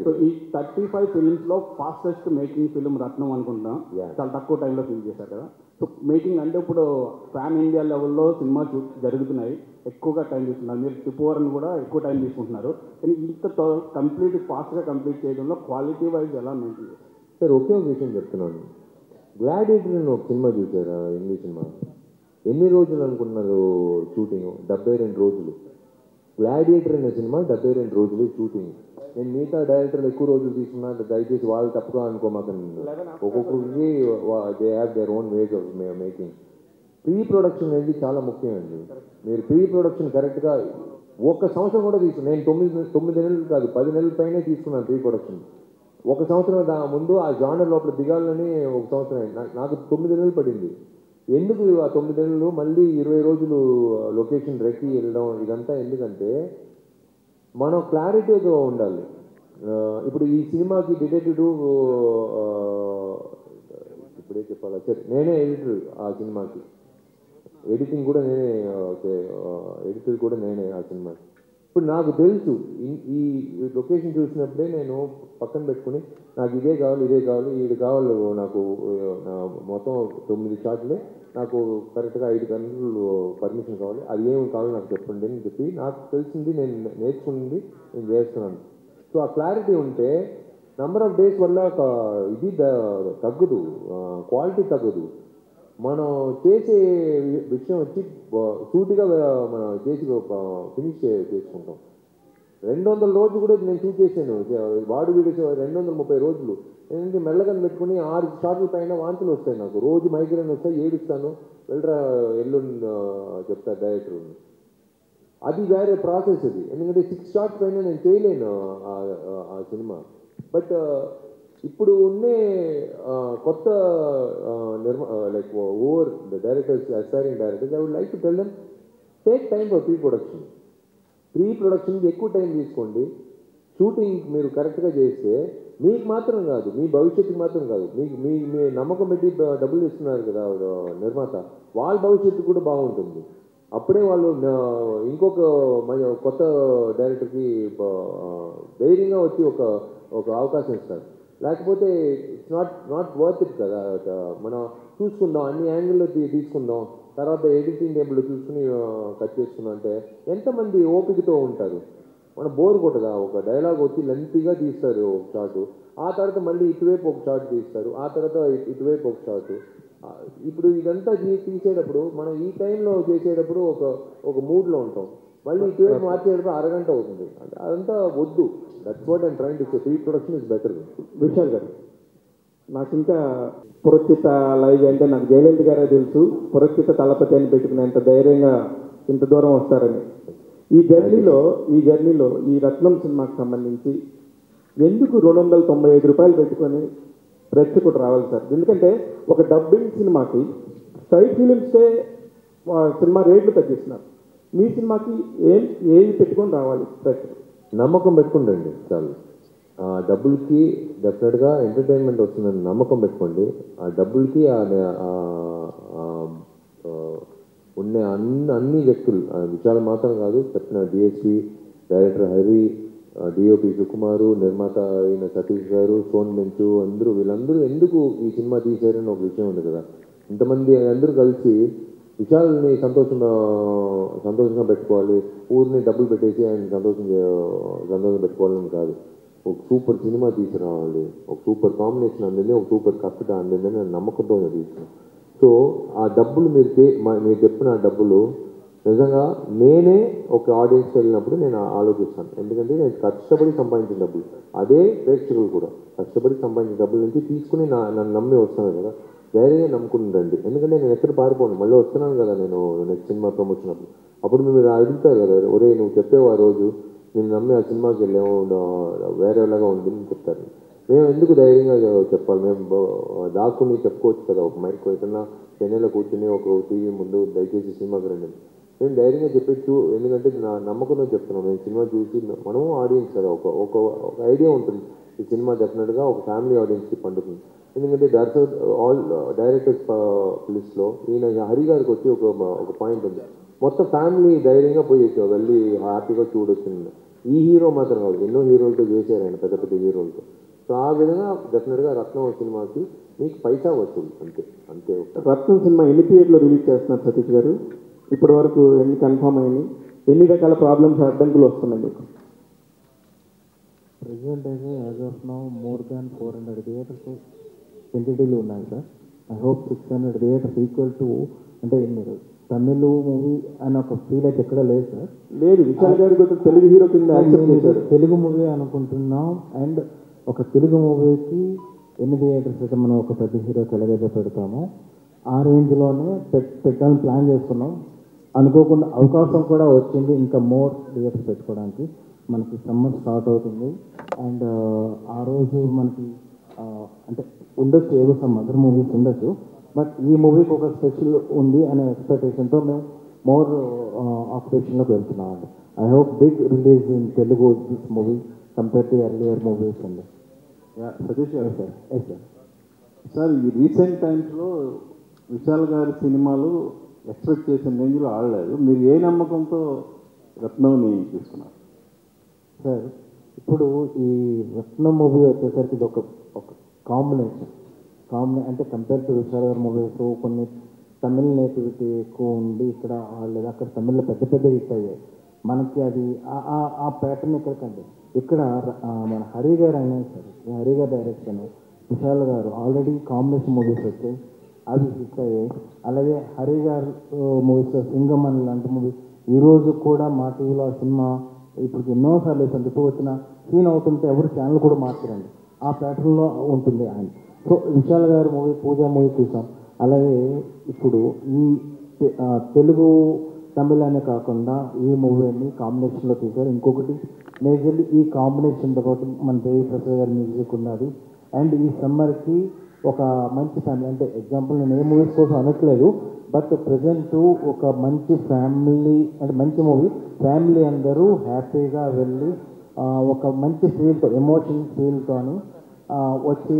సో ఈ 35 ఫిలిమ్స్లో ఫాస్టెస్ట్ మేకింగ్ ఫిలిం రత్నం అనుకుంటాం. చాలా తక్కువ టైంలో ఫిల్ చేశారు కదా. సో మేకింగ్ అంటే ఇప్పుడు పాన్ ఇండియా లెవెల్లో సినిమా జరుగుతున్నాయి, ఎక్కువగా టైం తీసుకున్నారు. మీరు టిపోర్ని కూడా ఎక్కువ టైం తీసుకుంటున్నారు. కానీ ఇంత ఫాస్ట్గా కంప్లీట్ చేయడంలో క్వాలిటీ వైజ్ ఎలా మెయింటైన్ చేస్తారు? సార్ ఒకే ఒక విషయం చెప్తున్నాను, గ్లాడియేటర్ అని ఒక సినిమా చూసారా, ఇంగ్లీష్ సినిమా? ఎన్ని రోజులు అనుకున్నారు షూటింగ్? 72 రోజులు. గ్లాడియేటర్ అనే సినిమా 72 రోజులు షూటింగ్. నేను మిగతా డైరెక్టర్లు ఎక్కువ రోజులు తీసుకున్నా, దయచేసి వాళ్ళు తప్పుగా అనుకోమాకండి. ఒక్కొక్కరికి they have their own ways of making. Pre production అనేది చాలా ముఖ్యం అండి. మీరు ప్రీ ప్రొడక్షన్ కరెక్ట్గా 1 సంవత్సరం కూడా నేను 9 నెలలు కాదు 10 నెలల పైనే తీసుకున్నాను ప్రీ ప్రొడక్షన్. 1 సంవత్సరం ముందు ఆ జానర్ లోపల దిగాలని 1 సంవత్సరం అయింది. నాకు 9 నెలలు పడింది. ఎందుకు ఆ 9 నెలలు మళ్ళీ 20 రోజులు లొకేషన్ రెక్కి వెళ్ళడం ఇదంతా ఎందుకంటే మనం క్లారిటీగా ఉండాలి. ఇప్పుడు ఈ సినిమాకి డిటెక్టివ్ ఇప్పుడే చెప్పాలా సరే, నేనే ఎడిటర్ ఆ సినిమాకి, ఎడిటింగ్ కూడా నేనే, ఎడిటర్ కూడా నేనే ఆ సినిమాకి. ఇప్పుడు నాకు తెలుసు ఈ లొకేషన్ చూసినప్పుడే నేను పక్కన పెట్టుకుని నాకు ఇదే కావాలి ఇది కావాలి, నాకు మొత్తం 9 షాట్లే, నాకు కరెక్ట్గా 5 గంటలు పర్మిషన్ కావాలి, అది ఏమి కావాలి నాకు చెప్పండి అని చెప్పి నాకు తెలిసింది, నేను నేర్చుకుంది నేను చేస్తున్నాను. సో ఆ క్లారిటీ ఉంటే నెంబర్ ఆఫ్ డేస్ వల్ల ఇది తగ్గదు, క్వాలిటీ తగ్గదు. మనం చేసే విషయం వచ్చి సూటిగా మనం చేసి ఫినిష్ చేసుకుంటాం. 200 రోజులు కూడా నేను షూట్ చేశాను, వాడు వీడియో 230 రోజులు. ఏంటంటే మెల్లగా పెట్టుకుని 6 షాట్ల పైన వాంతులు వస్తాయి నాకు, రోజు మైగ్రేన్ వస్తాయి, ఏడుస్తాను, వెళ్ళరా ఎల్లు చెప్తారు డైరెక్టర్. అది వేరే ప్రాసెస్ అది, ఎందుకంటే 6 షాట్స్ పైన నేను చేయలేను ఆ సినిమా. బట్ ఇప్పుడు ఉండే కొత్త like over directors, aspiring directors, I would like to tell them take time for pre production. Pre ప్రొడక్షన్కి ఎక్కువ టైం తీసుకోండి. షూటింగ్ మీరు కరెక్ట్గా చేస్తే మీకు మాత్రం కాదు, మీ భవిష్యత్తుకి మాత్రం కాదు, మీకు మీ నమ్మకం పెట్టి డబ్బులు ఇస్తున్నారు కదా నిర్మాత, వాళ్ళ భవిష్యత్తు కూడా బాగుంటుంది. అప్పుడే వాళ్ళు ఇంకొక కొత్త డైరెక్టర్కి ధైర్యంగా వచ్చి ఒక అవకాశం ఇస్తారు. లేకపోతే ఇట్స్ నాట్ వర్త్ ఇట్ కదా. మనం చూసుకుందాం, అన్ని యాంగిల్లో తీసుకుందాం, తర్వాత ఎడిటింగ్ టేబుల్లో చూసుకుని కట్ చేసుకుందాం అంటే ఎంతమంది ఓపికతో ఉంటారు? మనం బోర్ కొట్టదా? ఒక డైలాగ్ వచ్చి లెంతీగా తీస్తారు ఒక షాటు, ఆ తర్వాత మళ్ళీ ఇటువైపు ఒక షాట్ తీస్తారు, ఆ తర్వాత ఇటువైపు ఒక షాటు. ఇప్పుడు ఇదంతా తీసేటప్పుడు మనం ఈ టైంలో చేసేటప్పుడు ఒక మూడ్లో ఉంటాం, మళ్ళీ ఇటువైపు మార్చేటప్పుడు అరగంట అవుతుంది. అదంతా వద్దు. That's what I'm trying to say. Pre production is better. Vishal గారు, నాకు ఇంకా పురచిత లైవ్ అంటే నాకు జయలలిత గారే తెలుసు, పురచిత తలపతి అని పెట్టుకునేంత ధైర్యంగా ఇంత దూరం వస్తారని. ఈ జర్నీలో ఈ రత్నం సినిమాకి సంబంధించి ఎందుకు 295 రూపాయలు పెట్టుకొని ప్రేక్షకుడు రావాలి సార్? ఎందుకంటే ఒక డబ్బింగ్ సినిమాకి స్ట్రైట్ ఫిలిమ్స్కే సినిమా రేట్లు తగ్గిస్తున్నారు, మీ సినిమాకి ఏది పెట్టుకొని రావాలి ప్రేక్షకుడు? నమ్మకం పెట్టుకుంటండి చాలు. ఆ డబ్బులకి డెఫినెట్గా ఎంటర్టైన్మెంట్ వస్తుందని నమ్మకం పెట్టుకోండి. ఆ డబ్బులకి ఉన్న అన్ని వ్యక్తులు, విశాల్ మాత్రం కాదు, చెప్పిన DSP, director Hari, DOP Sukumar, నిర్మాత అయిన సతీష్ గారు, సోన్ బెంచు, వీళ్ళందరూ ఎందుకు ఈ సినిమా తీశారని ఒక విషయం ఉంది కదా. ఇంతమంది అందరూ కలిసి విశాల్ని సంతోషంగా పెట్టుకోవాలి, ఊరిని డబ్బులు పెట్టేసి ఆయన సంతోషం పెట్టుకోవాలని కాదు. ఒక సూపర్ సినిమా తీసుకురావాలి, ఒక సూపర్ కాంబినేషన్ అందింది, ఒక సూపర్ కథ అందిందని నేను నమ్మకంతో తీసుకున్నాను. సో ఆ డబ్బులు మీరు చెప్పిన ఆ డబ్బులు నిజంగా నేనే ఒక ఆడియన్స్కి వెళ్ళినప్పుడు నేను ఆలోచిస్తాను. ఎందుకంటే నేను కష్టపడి సంపాదించిన డబ్బులు, అదే ప్రేక్షకులు కూడా కష్టపడి సంపాదించిన డబ్బుల నుంచి తీసుకుని నన్ను నమ్మి వస్తాను కదా, ధైర్యంగా నమ్ముకుంటుండండి. ఎందుకంటే నేను ఎక్కడ పారిపోను, మళ్ళీ వస్తున్నాను కదా నేను నెక్స్ట్ సినిమా ప్రమోషన్ అప్పుడు మీరు అడుగుతారు కదా, ఒరే నువ్వు చెప్పేవు ఆ రోజు నేను నమ్మి ఆ సినిమాకి వెళ్ళాము వేరేలాగా ఉంది అని చెప్తారు. మేము ఎందుకు ధైర్యంగా చెప్పాలి? మేము దాక్కుని చెప్పుకోవచ్చు కదా, ఒక మైక్ ఎక్కడన్నా చెన్నైలో కూర్చుని ఒక టీవీ ముందు దయచేసి సినిమాకి రండి, మేము ధైర్యంగా చెప్పచ్చు. ఎందుకంటే నా నమ్మకంతో చెప్తున్నాం, మేము సినిమా చూసి మనము ఆడియన్స్ కదా, ఒక ఐడియా ఉంటుంది ఈ సినిమా డెఫినెట్గా ఒక ఫ్యామిలీ ఆడియన్స్కి పండుతుంది. ఎందుకంటే ఆల్ డైరెక్టర్స్ లిస్ట్లో ఈయన హరి గారికి వచ్చి ఒక పాయింట్ ఉంది, మొత్తం ఫ్యామిలీ ధైర్యంగా పోయి వెళ్ళి హ్యాపీగా చూడొచ్చు. ఈ హీరో మాత్రం కాదు, ఎన్నో హీరోలతో చేశారు ఆయన, పెద్ద పెద్ద హీరోలతో. సో ఆ విధంగా డెఫినెట్గా రత్నం సినిమాకి మీకు పైసా వస్తుంది, అంతే. రత్నం సినిమా ఎన్ని థియేటర్లో రిలీజ్ చేస్తున్నారు సతీష్ గారు? ఇప్పటి వరకు ఎన్ని కన్ఫర్మ్ అయినాయి? ఎన్ని రకాల ప్రాబ్లమ్స్ అడ్డంకులు వస్తున్నాయి మీకు? ప్రెసెంట్ అయితే as of now more than 400 theatres ఎన్టీటీలు ఉన్నాయి sir. I hope 600 theatres equal to, అంటే మీరు తమిళ్ మూవీ అని ఒక ఫీల్ అయితే ఎక్కడ లేదు సార్. లేదు, విశాల్ గారి కొంచెం తెలుగు హీరో కింద యాక్సెప్ట్ చేశారు. తెలుగు మూవీ అనుకుంటున్నాం. అండ్ ఒక తెలుగు మూవీకి ఎన్ని థియేటర్స్ అయితే మనం ఒక పెద్ద హీరోకి ఎలాగైతే పెడతామో ఆ రేంజ్లోనే పెట్టాలని ప్లాన్ చేసుకున్నాం. అనుకోకుండా అవకాశం కూడా వచ్చింది ఇంకా మోర్ థియేటర్స్ పెట్టుకోవడానికి. మనకి సమ్మర్ స్టార్ట్ అవుతుంది అండ్ ఆ రోజు మనకి అంటే ఉండొచ్చు, ఏదో సమ్ అదర్ మూవీస్ ఉండొచ్చు, బట్ ఈ మూవీకి ఒక స్పెషల్ ఉంది అనే ఎక్స్పెక్టేషన్తో మేము మోర్ ఆక్యుపేషన్లోకి వెళ్తున్నాం అండి. I hope big release in Telugu this movie compare to earlier movies అండి. సతీష్ గారు సార్, ఎస్ సార్. సార్ ఈ రీసెంట్ టైమ్స్లో విశాల్ గారి సినిమాలు ఎక్స్పెక్ట్ చేసిన రేంజ్లో ఆడలేదు. మీరు ఏ నమ్మకంతో రత్నంని తీసుకున్నారు సార్? ఇప్పుడు ఈ రత్నం మూవీ వచ్చేసరికి ఇది ఒక కాంబినేషన్ అంటే కంపేర్ టు విశాల్ గారి మూవీస్ కొన్ని తమిళ్ నేటివిటీ ఎక్కువ ఉండి ఇక్కడ లేదా అక్కడ తమిళ్లో పెద్ద పెద్ద హిట్ అయ్యాయి. మనకి అది ఆ ప్యాటర్న్ ఇక్కడికండి. ఇక్కడ మన హరి గారు అయినాయి సార్, హరి గారి డైరెక్షన్, విశాల్ గారు ఆల్రెడీ కాంబినేషన్ మూవీస్ వచ్చాయి, అవి హిట్ అయ్యాయి. అలాగే హరి గారు మూవీస్ సింగం అని లాంటి మూవీ ఈరోజు కూడా మా టీవీలో ఆ సినిమా ఇప్పుడు ఎన్నోసార్లు వేసాను. ఇప్పుడు వచ్చిన సీన్ అవుతుంటే ఎవరు ఛానల్ కూడా మార్చారండి, ఆ ప్యాటర్న్లో ఉంటుంది ఆయన. సో విశాల్ గారి మూవీ పూజా మూవీ చూసాం. అలాగే ఇప్పుడు ఈ తెలుగు తమిళ్ అనే కాకుండా ఈ మూవీని కాంబినేషన్లో తీశారు. ఇంకొకటి మేజర్లీ ఈ కాంబినేషన్తో పాటు మన దేవి ప్రసాద్ గారి మ్యూజిక్ ఉన్నది. అండ్ ఈ సమ్మర్కి ఒక మంచి ఫ్యామిలీ అంటే ఎగ్జాంపుల్ నేను ఏ మూవీస్ కోసం అనట్లేదు, బట్ ప్రజెంట్ ఒక మంచి ఫ్యామిలీ అంటే మంచి మూవీ ఫ్యామిలీ అందరూ హ్యాపీగా వెళ్ళి ఒక మంచి ఫీల్తో ఎమోషన్ ఫీల్తో వచ్చి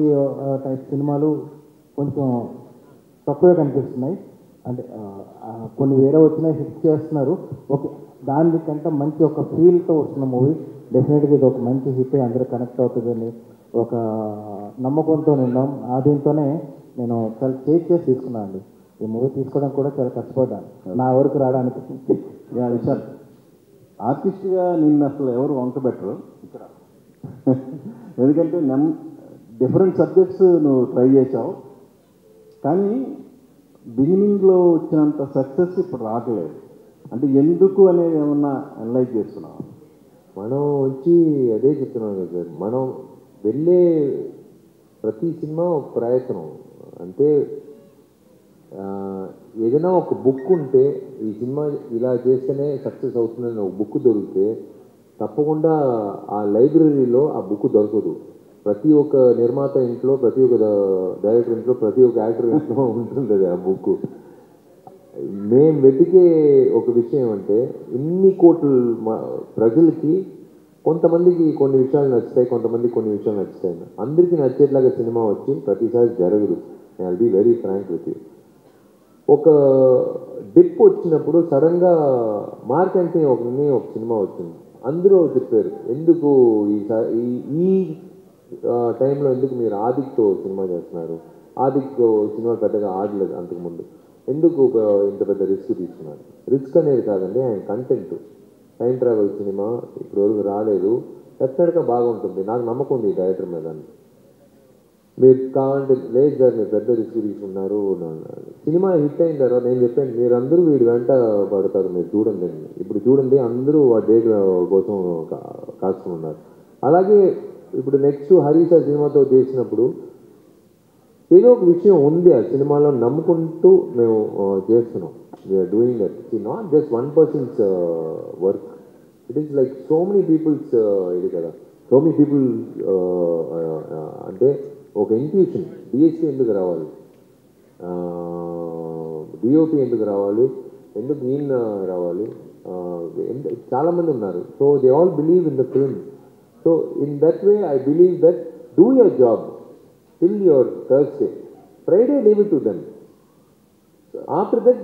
టైప్ సినిమాలు కొంచెం తక్కువే కనిపిస్తున్నాయి. అంటే కొన్ని వేరే వచ్చినాయి హిట్ చేస్తున్నారు, ఓకే, దానికంటే మంచి ఒక ఫీల్తో వస్తున్న మూవీ డెఫినెట్గా ఇది ఒక మంచి హిట్ అందరూ కనెక్ట్ అవుతుందని ఒక నమ్మకంతో ఉన్నాం. దీంతోనే నేను చాలా చేసి తీసుకున్నాను అండి. ఈ మూవీ తీసుకోవడానికి కూడా చాలా కష్టపడ్డాను నా వరకు రావడానికి. విశాల్ ఆర్టిస్ట్గా నిన్ను అసలు ఎవరు వంక బెటరు ఇక్కడ, ఎందుకంటే డిఫరెంట్ సబ్జెక్ట్స్ నువ్వు ట్రై చేసావు, కానీ బిగినింగ్లో వచ్చినంత సక్సెస్ ఇప్పుడు రావట్లేదు. అంటే ఎందుకు అనేది ఏమన్నా అనలైజ్ చేస్తున్నావు? మనం వచ్చి అదే చెప్తున్నాం కదా సార్, మనం వెళ్ళే ప్రతి సినిమా ఒక ప్రయత్నం. అంటే ఏదైనా ఒక బుక్ ఉంటే ఈ సినిమా ఇలా చేస్తేనే సక్సెస్ అవుతుందని ఒక బుక్ దొరికితే తప్పకుండా ఆ లైబ్రరీలో ఆ బుక్ దొరకదు. ప్రతి ఒక్క నిర్మాత ఇంట్లో, ప్రతి ఒక్క డైరెక్టర్ ఇంట్లో, ప్రతి ఒక్క యాక్టర్ ఇంట్లో ఉంటుంది అది ఆ బుక్. మేము వెతికే ఒక విషయం అంటే ఇన్ని కోట్ల ప్రజలకి కొంతమందికి కొన్ని విషయాలు నచ్చుతాయి, కొంతమందికి కొన్ని విషయాలు నచ్చుతాయి. అందరికీ నచ్చేట్లాగా సినిమా వచ్చి ప్రతిసారి జరగదు. I be very frank with you. ఒక డిప్ వచ్చినప్పుడు సడన్గా మార్క్ అంటే ఒక సినిమా వచ్చింది, అందరూ చెప్పారు ఎందుకు ఈ టైంలో ఎందుకు మీరు ఆదిక్తో సినిమా చేస్తున్నారు, ఆదిక్తో సినిమా పెద్దగా ఆడలేదు అంతకుముందు, ఎందుకు ఇంత పెద్ద రిస్క్ తీసుకున్నారు? రిస్క్ అనేది కాదండి, ఆయన కంటెంట్ టైం ట్రావెల్ సినిమా ఇప్పటివరకు రాలేదు, డెఫినెట్గా బాగుంటుంది, నాకు నమ్మకం ఉంది ఈ డైరెక్టర్ మీద. మీరు కావాలంటే లేదు సార్ మీరు పెద్ద రిస్క్ తీసుకున్నారు. సినిమా హిట్ అయిన తర్వాత నేను చెప్పాను మీరందరూ వీడి వెంట పడతారు, మీరు చూడండి, ఇప్పుడు చూడండి అందరూ ఆ డేట్ కోసం కాసుకుని ఉన్నారు. అలాగే ఇప్పుడు నెక్స్ట్ హరీష్ సినిమాతో చేసినప్పుడు ఏదో ఒక విషయం ఉంది ఆ సినిమాలో నమ్ముకుంటూ మేము చేస్తున్నాం. We're doing that. It's not just one person's work, it is like so many peoples ఇది కదా, సో మెనీ పీపుల్ అంటే ఒక ఇంట్యూషన్. డిఎస్పీ ఎందుకు రావాలి, డిఓపి ఎందుకు రావాలి, ఎందుకు ఈయన రావాలి, చాలామంది ఉన్నారు. So they all believe in the film. So in that way I believe that do your job till your Thursday. Friday leave it to them. After that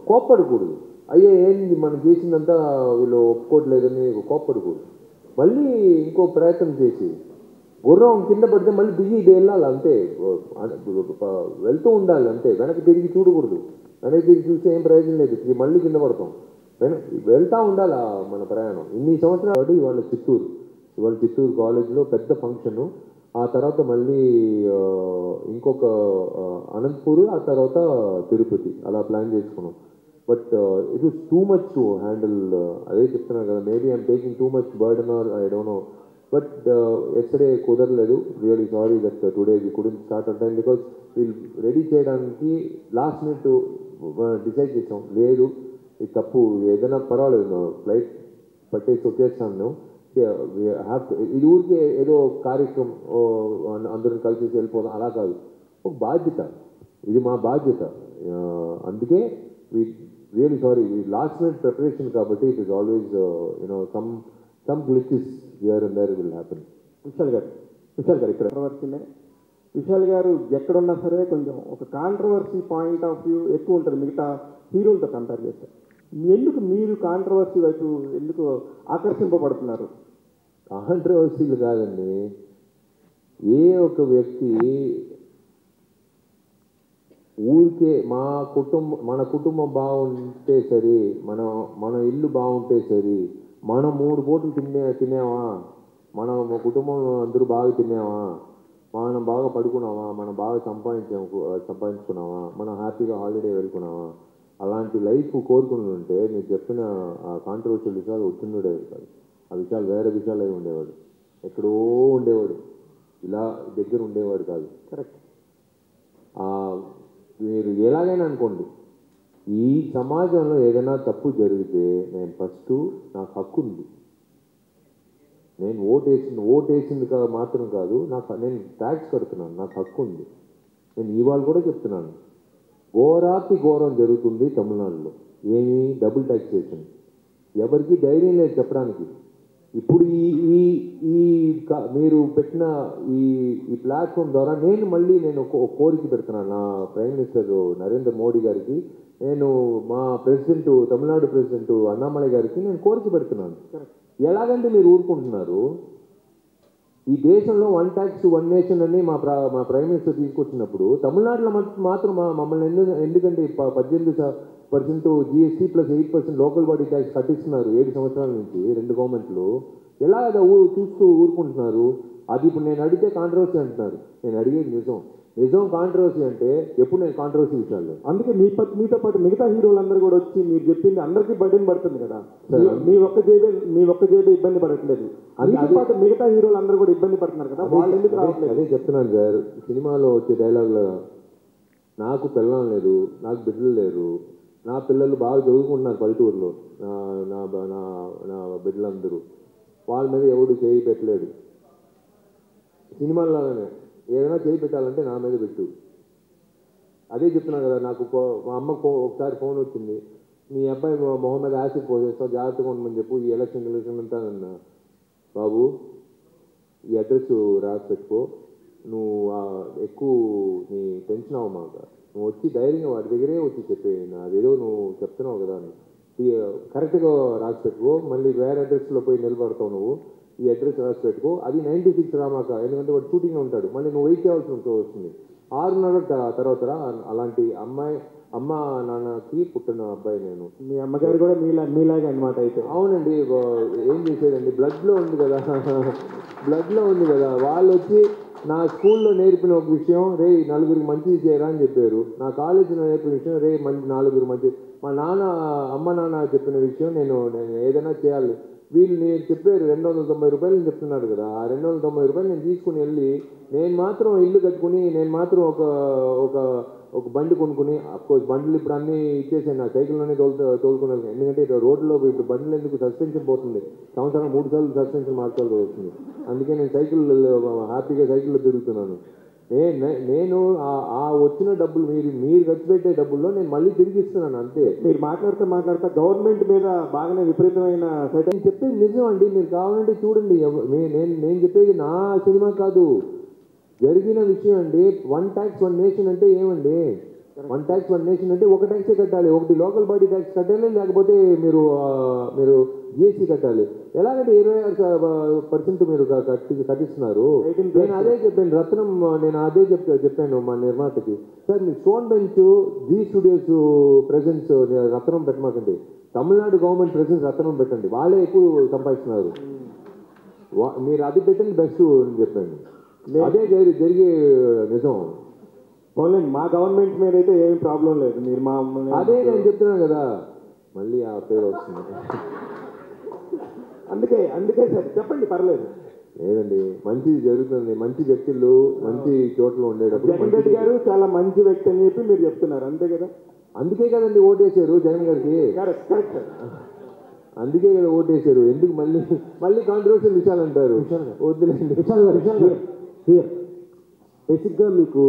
కోప్పడకూడదు, అయ్యే ఏంది మనం చేసిందంతా వీళ్ళు ఒప్పుకోవట్లేదని కోప్పడకూడదు. మళ్ళీ ఇంకో ప్రయత్నం చేసి గుర్రం కింద పడితే మళ్ళీ దిగి ఇది వెళ్ళాలి అంతే, వెళ్తూ ఉండాలి అంతే, వెనక్కి తిరిగి చూడకూడదు. వెనక్కి తిరిగి చూస్తే ఏం ప్రయోజనం లేదు, మళ్ళీ కింద పడతాం. వెళ్తూ ఉండాలి మన ప్రయాణం. ఇన్ని సంవత్సరాలు ఇవాళ చిత్తూరు కాలేజ్లో పెద్ద ఫంక్షను, ఆ తర్వాత మళ్ళీ ఇంకొక అనంతపూర్, ఆ తర్వాత తిరుపతి, అలా ప్లాన్ చేసుకున్నాం. But it was too much to handle. అదే చెప్తున్నాను కదా, maybe I'm taking too much burden or I don't know. But yesterday కుదరలేదు. Really sorry that today we couldn't start on time because వీళ్ళు రెడీ చేయడానికి లాస్ట్ మినిట్ డిసైడ్ చేసాం. లేదు ఇది తప్పు, ఏదైనా పర్వాలేదు, ఫ్లైట్ పట్టేసి వచ్చేస్తాను. ఇది ఊరికే ఏదో కార్యక్రమం అందరం కలిసి వెళ్ళిపోదాం అలా కాదు, ఒక బాధ్యత, ఇది మా బాధ్యత. అందుకే we really sorry, last minute preparation కాబట్టి it is always some glitches here and there will happen. Vishal garu ఇక్కడ కాంట్రవర్సీనే. విశాల్ గారు ఎక్కడున్నా సరే కొంచెం ఒక కాంట్రవర్సీ పాయింట్ ఆఫ్ వ్యూ ఎక్కువ ఉంటుంది మిగతా హీరోలతో కంపేర్ చేస్తే. ఎందుకు మీరు కాంట్రవర్సీ వైపు ఎందుకు ఆకర్షింపబడుతున్నారు? కాంట్రవర్సీలు కాదండి, ఏ ఒక వ్యక్తి ఊరికే మన కుటుంబం బాగుంటే సరి, మన ఇల్లు బాగుంటే సరి, మనం 3 పూటలు తినేవా, మన కుటుంబంలో అందరూ బాగా తినేవా, మనం బాగా పడుకున్నావా, మనం బాగా సంపాదించుకున్నావా, మనం హ్యాపీగా హాలిడే వెళ్ళుకున్నావా, అలాంటి లైఫ్ కోరుకుని ఉంటే మీరు చెప్పిన ఆ కాంట్రవర్షియల్ విషయాలు వచ్చిండేవి కాదు. ఆ విషయాలు వేరే విషయాలు అయి ఉండేవాడు, ఎక్కడో ఉండేవాడు, ఇలా దగ్గర ఉండేవాడు కాదు. కరెక్ట్. మీరు ఎలాగైనా అనుకోండి, ఈ సమాజంలో ఏదైనా తప్పు జరిగితే నేను ఫస్ట్ నాకు హక్కు ఉంది, నేను ఓటేసింది మాత్రం కాదు, నేను ట్యాక్స్ కడుతున్నాను, నాకు హక్కు ఉంది. నేను ఇవాళ కూడా చెప్తున్నాను, ఘోరాతి ఘోరం జరుగుతుంది తమిళనాడులో. ఏమి డబుల్ ట్యాక్సేషన్, ఎవరికి ధైర్యం లేదు చెప్పడానికి. ఇప్పుడు మీరు పెట్టిన ఈ ప్లాట్ఫామ్ ద్వారా నేను కోరిక పెడుతున్నాను నా ప్రైమ్ మినిస్టర్ నరేంద్ర మోడీ గారికి, నేను మా తమిళనాడు ప్రెసిడెంట్ అన్నామలై గారికి నేను కోరిక పెడుతున్నాను. ఎలాగంటే మీరు ఊరుకుంటున్నారు, ఈ దేశంలో 1 ట్యాక్స్ 1 నేషన్ అని మా ప్రైమ్ మినిస్టర్ తీసుకొచ్చినప్పుడు తమిళనాడులో మాత్రం మమ్మల్ని ఎందుకంటే 18% GST plus 8% local body tax కట్టిస్తున్నారు 7 సంవత్సరాల నుంచి 2 గవర్నమెంట్లు. ఎలా చూస్తూ ఊరుకుంటున్నారు? అది ఇప్పుడు నేను అడిగితే కాంట్రవర్సీ అంటున్నారు. నేను అడిగేది నిజం కాంట్రవర్సీ అంటే ఎప్పుడు నేను కాంట్రవర్సీ విషయాలు. అందుకే మీతో పాటు మిగతా హీరోలందరూ కూడా వచ్చి మీరు చెప్పింది అందరికీ బర్డెన్ పడుతుంది కదా. మీ ఒక్క జేబే ఇబ్బంది పడట్లేదు, అందుతో పాటు మిగతా హీరోలు అందరూ కూడా ఇబ్బంది పడుతున్నారు కదా, వాళ్ళు ఎందుకు రావట్లేదు? అదే చెప్తున్నాను సార్, సినిమాలో వచ్చే డైలాగ్లో నాకు పిల్లలు లేదు, నాకు బిడ్డలు లేరు, నా పిల్లలు బాగా చదువుకుంటున్నారు పల్లెటూరులో, నా బిడ్డలందరూ, వాళ్ళ మీద ఎవడు చేయి పెట్టలేడు. సినిమాల్లోనే ఏదైనా చేయి పెట్టాలంటే నా మీద పెట్టు. అదే చెప్తున్నాను కదా, నాకు మా అమ్మకు ఒకసారి ఫోన్ వచ్చింది, మీ అబ్బాయి మొహం మీద యాసిడ్ పోసేస్తావు, జాగ్రత్తగా ఉండమని చెప్పు, ఈ ఎలక్షన్ అంతా నన్ను, బాబు ఈ అడ్రస్ రాసి పెట్టుకో, నువ్వు ఎక్కువ నీ టెన్షన్ అవ్వమాక, నువ్వు వచ్చి ధైర్యంగా వాడి దగ్గరే వచ్చి చెప్పేయి, అదేదో నువ్వు చెప్తున్నావు కదా అని కరెక్ట్గా రాసి పెట్టుకో, మళ్ళీ వేరే అడ్రస్లో పోయి నిలబడతావు, నువ్వు ఈ అడ్రస్ రాసి పెట్టుకో, అది 96 రామాక, ఎందుకంటే వాడు షూటింగ్లో ఉంటాడు, మళ్ళీ నువ్వు వెయిట్ చేయాల్సి వస్తుంది 6:30 తర్వాత రా. అలాంటి అమ్మ నాన్నకి పుట్టిన అబ్బాయి నేను. మీ అమ్మగారు కూడా మీలాగే అనమాట అయితే? అవునండి, ఏం చేసేదండి, బ్లడ్లో ఉంది కదా. వాళ్ళు వచ్చి నా స్కూల్లో నేర్పిన ఒక విషయం, రే నలుగురికి మంచిది చేయరా అని చెప్పారు. నా కాలేజీలో నేర్పిన విషయం, రే నలుగురు మంచి, మా అమ్మ నాన్న చెప్పిన విషయం, నేను ఏదైనా చేయాలి. వీళ్ళు నేను చెప్పారు 290 రూపాయలు చెప్తున్నారు కదా, ఆ 290 రూపాయలు నేను తీసుకుని వెళ్ళి నేను మాత్రం ఇల్లు కట్టుకుని, నేను మాత్రం ఒక బండి కొనుక్కుని, అఫ్కోర్స్ బండ్లు ఇప్పుడు అన్నీ ఇచ్చేసాను, నా సైకిల్లోనే తోలుకున్నాను. ఎందుకంటే రోడ్లో ఇప్పుడు బండ్లు ఎందుకు సస్పెన్షన్ పోతుంది, సంవత్సరం 3 సార్లు సస్పెన్షన్ మార్చాల్సి వస్తుంది. అందుకే నేను హ్యాపీగా సైకిల్లో తిరుగుతున్నాను. నేను ఆ వచ్చిన డబ్బులు మీరు ఖర్చు పెట్టే డబ్బుల్లో నేను మళ్ళీ తిరిగి ఇస్తున్నాను అంతే. మీరు మాట్లాడుతూ గవర్నమెంట్ మీద బాగానే విపరీతమైన నేను చెప్పేది నిజం అండి, మీరు కావాలంటే చూడండి. నేను చెప్పేది నా సినిమా కాదు, జరిగిన విషయం అండి. 1 ట్యాక్స్ 1 నేషన్ అంటే ఏమండి? 1 ట్యాక్స్ 1 నేషన్ అంటే ఒక ట్యాక్సే కట్టాలి, ఒకటి లోకల్ బాడీ ట్యాక్స్ కట్టాలి, లేకపోతే మీరు GST కట్టాలి. ఎలాగంటే 26% మీరు కట్టిస్తున్నారు. నేను అదే చెప్పాను రత్నం, నేను అదే చెప్పాను మా నిర్మాతకి, సార్ మీరు stone bench Zee studios presents Ratnam పెట్టమాకండి, తమిళనాడు గవర్నమెంట్ ప్రెజెన్స్ రత్నం పెట్టండి, వాళ్ళే ఎక్కువ సంపాదిస్తున్నారు, మీరు అది పెట్టండి బెస్ట్ అని చెప్పాను. అదే జరిగే నిజం. పోలేండి, మా గవర్నమెంట్ మీద అయితే ఏమి ప్రాబ్లం లేదు. మీరు మా అదే నేను చెప్తున్నాను కదా, మళ్ళీ ఆ పేరు వస్తుంది. అందుకే సార్ చెప్పండి, పర్లేదు. లేదండి, మంచిది జరుగుతుంది. మంచి వ్యక్తులు మంచి చోట్ల ఉండేటప్పుడు జగన్ రెడ్డి గారు చాలా మంచి వ్యక్తి అని చెప్పి మీరు చెప్తున్నారు, అంతే కదా? అందుకే కదండి ఓటేశారు జగన్ గారికి. Correct correct sir. అందుకే కదా ఓటేశారు. ఎందుకు మళ్ళీ కాంట్రవర్షియల్ విషయాలు అంటారు? వద్దులేండి. బేసిక్గా మీకు